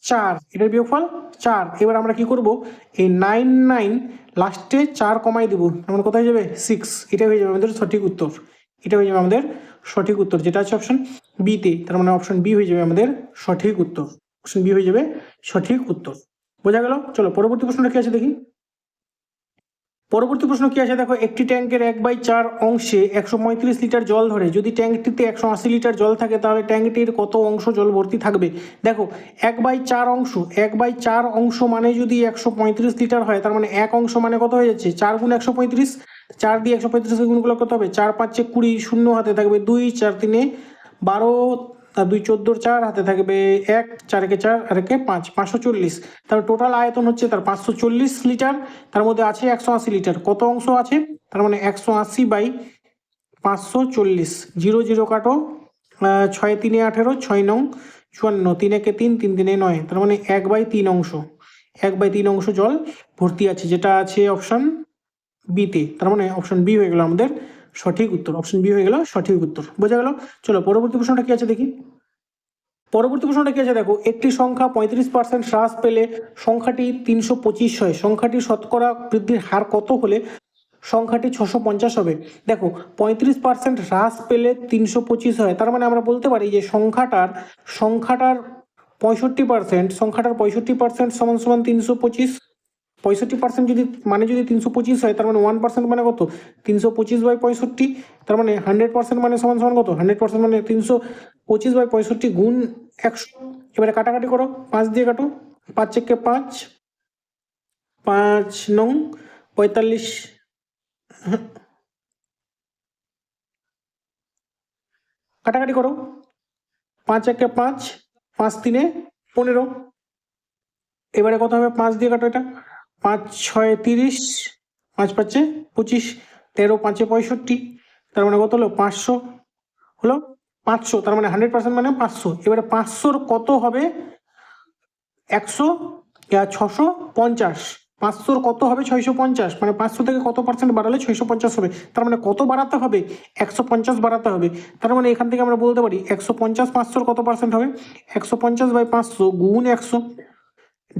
Speaker 1: 4, এটার বিয়োগফল 4। এবার আমরা কি করব, এই 99 লাস্টে 4 কমাই দেবো, আমরা কোথায় হয়ে যাবে 6, এটা হয়ে যাবে আমাদের সঠিক উত্তর, এটা হয়ে যাবে আমাদের সঠিক উত্তর, যেটা আছে অপশন বিতে, তার মানে অপশন বি হয়ে যাবে আমাদের সঠিক উত্তর, অপশন বি হয়ে যাবে সঠিক উত্তর। বোঝা গেল? চলো পরবর্তী প্রশ্নটা কি আছে দেখি। পরবর্তী প্রশ্ন কি আছে দেখো, একটি ট্যাঙ্কের 1/4 অংশে 135 লিটার জল ধরে, যদি ট্যাঙ্কটিতে 180 লিটার জল থাকে তাহলে ট্যাঙ্কটির কত অংশ জল ভর্তি থাকবে? দেখো 1/4 অংশ, 1/4 অংশ মানে যদি 135 লিটার হয়, তার মানে এক অংশ মানে কত হয়ে যাচ্ছে 4 গুণ 135, 4 দিয়ে 135 গুণগুলো কত হবে 4 5 20, শূন্য হাতে থাকবে 2, 4 3 12, আর 2 14 4 হাতে থাকবে 1, 4 একে 4 আর একে 5, 540। তার টোটাল আয়তন হচ্ছে তার 540 লিটার, তার মধ্যে আছে 180 লিটার। কত অংশ আছে? তার মানে 180/540, 0 0 কাটো, 6 3 18, 6 9 54, 3 একে 3, 3 3 9, তার মানে 1/3 অংশ, 1/3 অংশ জল ভর্তি আছে, যেটা আছে অপশন বিতে। তার মানে অপশন বি হয়ে গেল আমাদের সঠিক উত্তর, অপশন বি হয়ে গেল সঠিক উত্তর। বোঝা গেল? চলো পরবর্তী প্রশ্নটা কি আছে দেখি। পরবর্তী প্রশ্নটা কি আছে দেখো, একটি সংখ্যা 35% হ্রাস পেলে সংখ্যাটি 325 হয়, সংখ্যাটি শতকরা বৃদ্ধির হার কত হলে সংখ্যাটি 650 হবে? দেখো 35% হ্রাস পেলে 325 হয়, তার মানে আমরা বলতে পারি যে সংখ্যাটার 65% সমান সমান 325। 65% যদি মানে যদি 325 হয়, তার মানে 1% মানে কত 325/65, তার মানে 100% মানে সমান সমান কত 100% মানে 325/65 গুণ 100। এবারে কাটাকাটি করো, 5 দিয়ে কাটো, 5 একে 5, 5 9 45, কাটাকাটি করো, 5 একে 5, 5 3 15। এবারে কত হবে 5 দিয়ে কাটো, এটা 5 6 30, 5 5 25, 13 5 65, তার মানে কত হলো 500 হলো 500, তার মানে 100% মানে 500। এবারে 500 কত হবে 650, 500 কত হবে 650, মানে 500 থেকে কত পার্সেন্ট বাড়ালে 650 হবে, তার মানে কত বাড়াতে হবে 150 বাড়াতে হবে। তার মানে এখান থেকে আমরা বলতে পারি 150 500 কত পার্সেন্ট হবে 150/500 গুণ 100,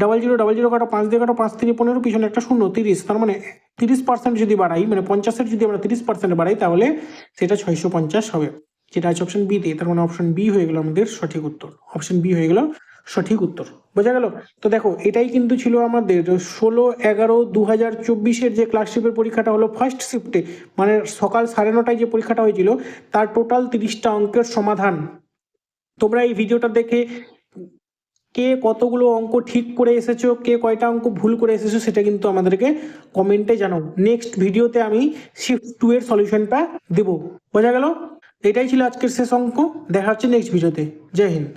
Speaker 1: 0 0 0 কাটো, 5 দিয়ে কাটো, 5 3 15, পিছনে একটা শূন্য 30, তার মানে 30% যদি বাড়াই, মানে 50-এর যদি আমরা 30% বাড়াই তাহলে সেটা 650 হবে, যেটা আছে অপশন বি তে। তার মানে অপশন বি হয়ে গেল আমাদের সঠিক উত্তর, অপশন বি হয়ে গেল সঠিক উত্তর। বোঝা গেল? তো দেখো এটাই কিন্তু ছিল আমাদের 16/11/2024 যে ক্লাসশিপের পরীক্ষাটা হলো ফার্স্ট শিফটে, মানে সকাল 9:30টায় যে পরীক্ষাটা হয়েছিল তার টোটাল 30টা অঙ্কের সমাধান। তোমরা এই ভিডিওটা দেখে কে কতগুলো অঙ্ক ঠিক করে এসেছো, কে কয়টা অঙ্ক ভুল করে এসেছো, সেটা কিন্তু আমাদেরকে কমেন্টে জানাও। নেক্সট ভিডিওতে আমি শিফট 2 এর সলিউশনটা দেবো। বোঝা গেল? এটাই ছিল আজকের শেষ অঙ্ক, দেখা হচ্ছে নেক্সট ভিডিওতে। জয় হিন্দ।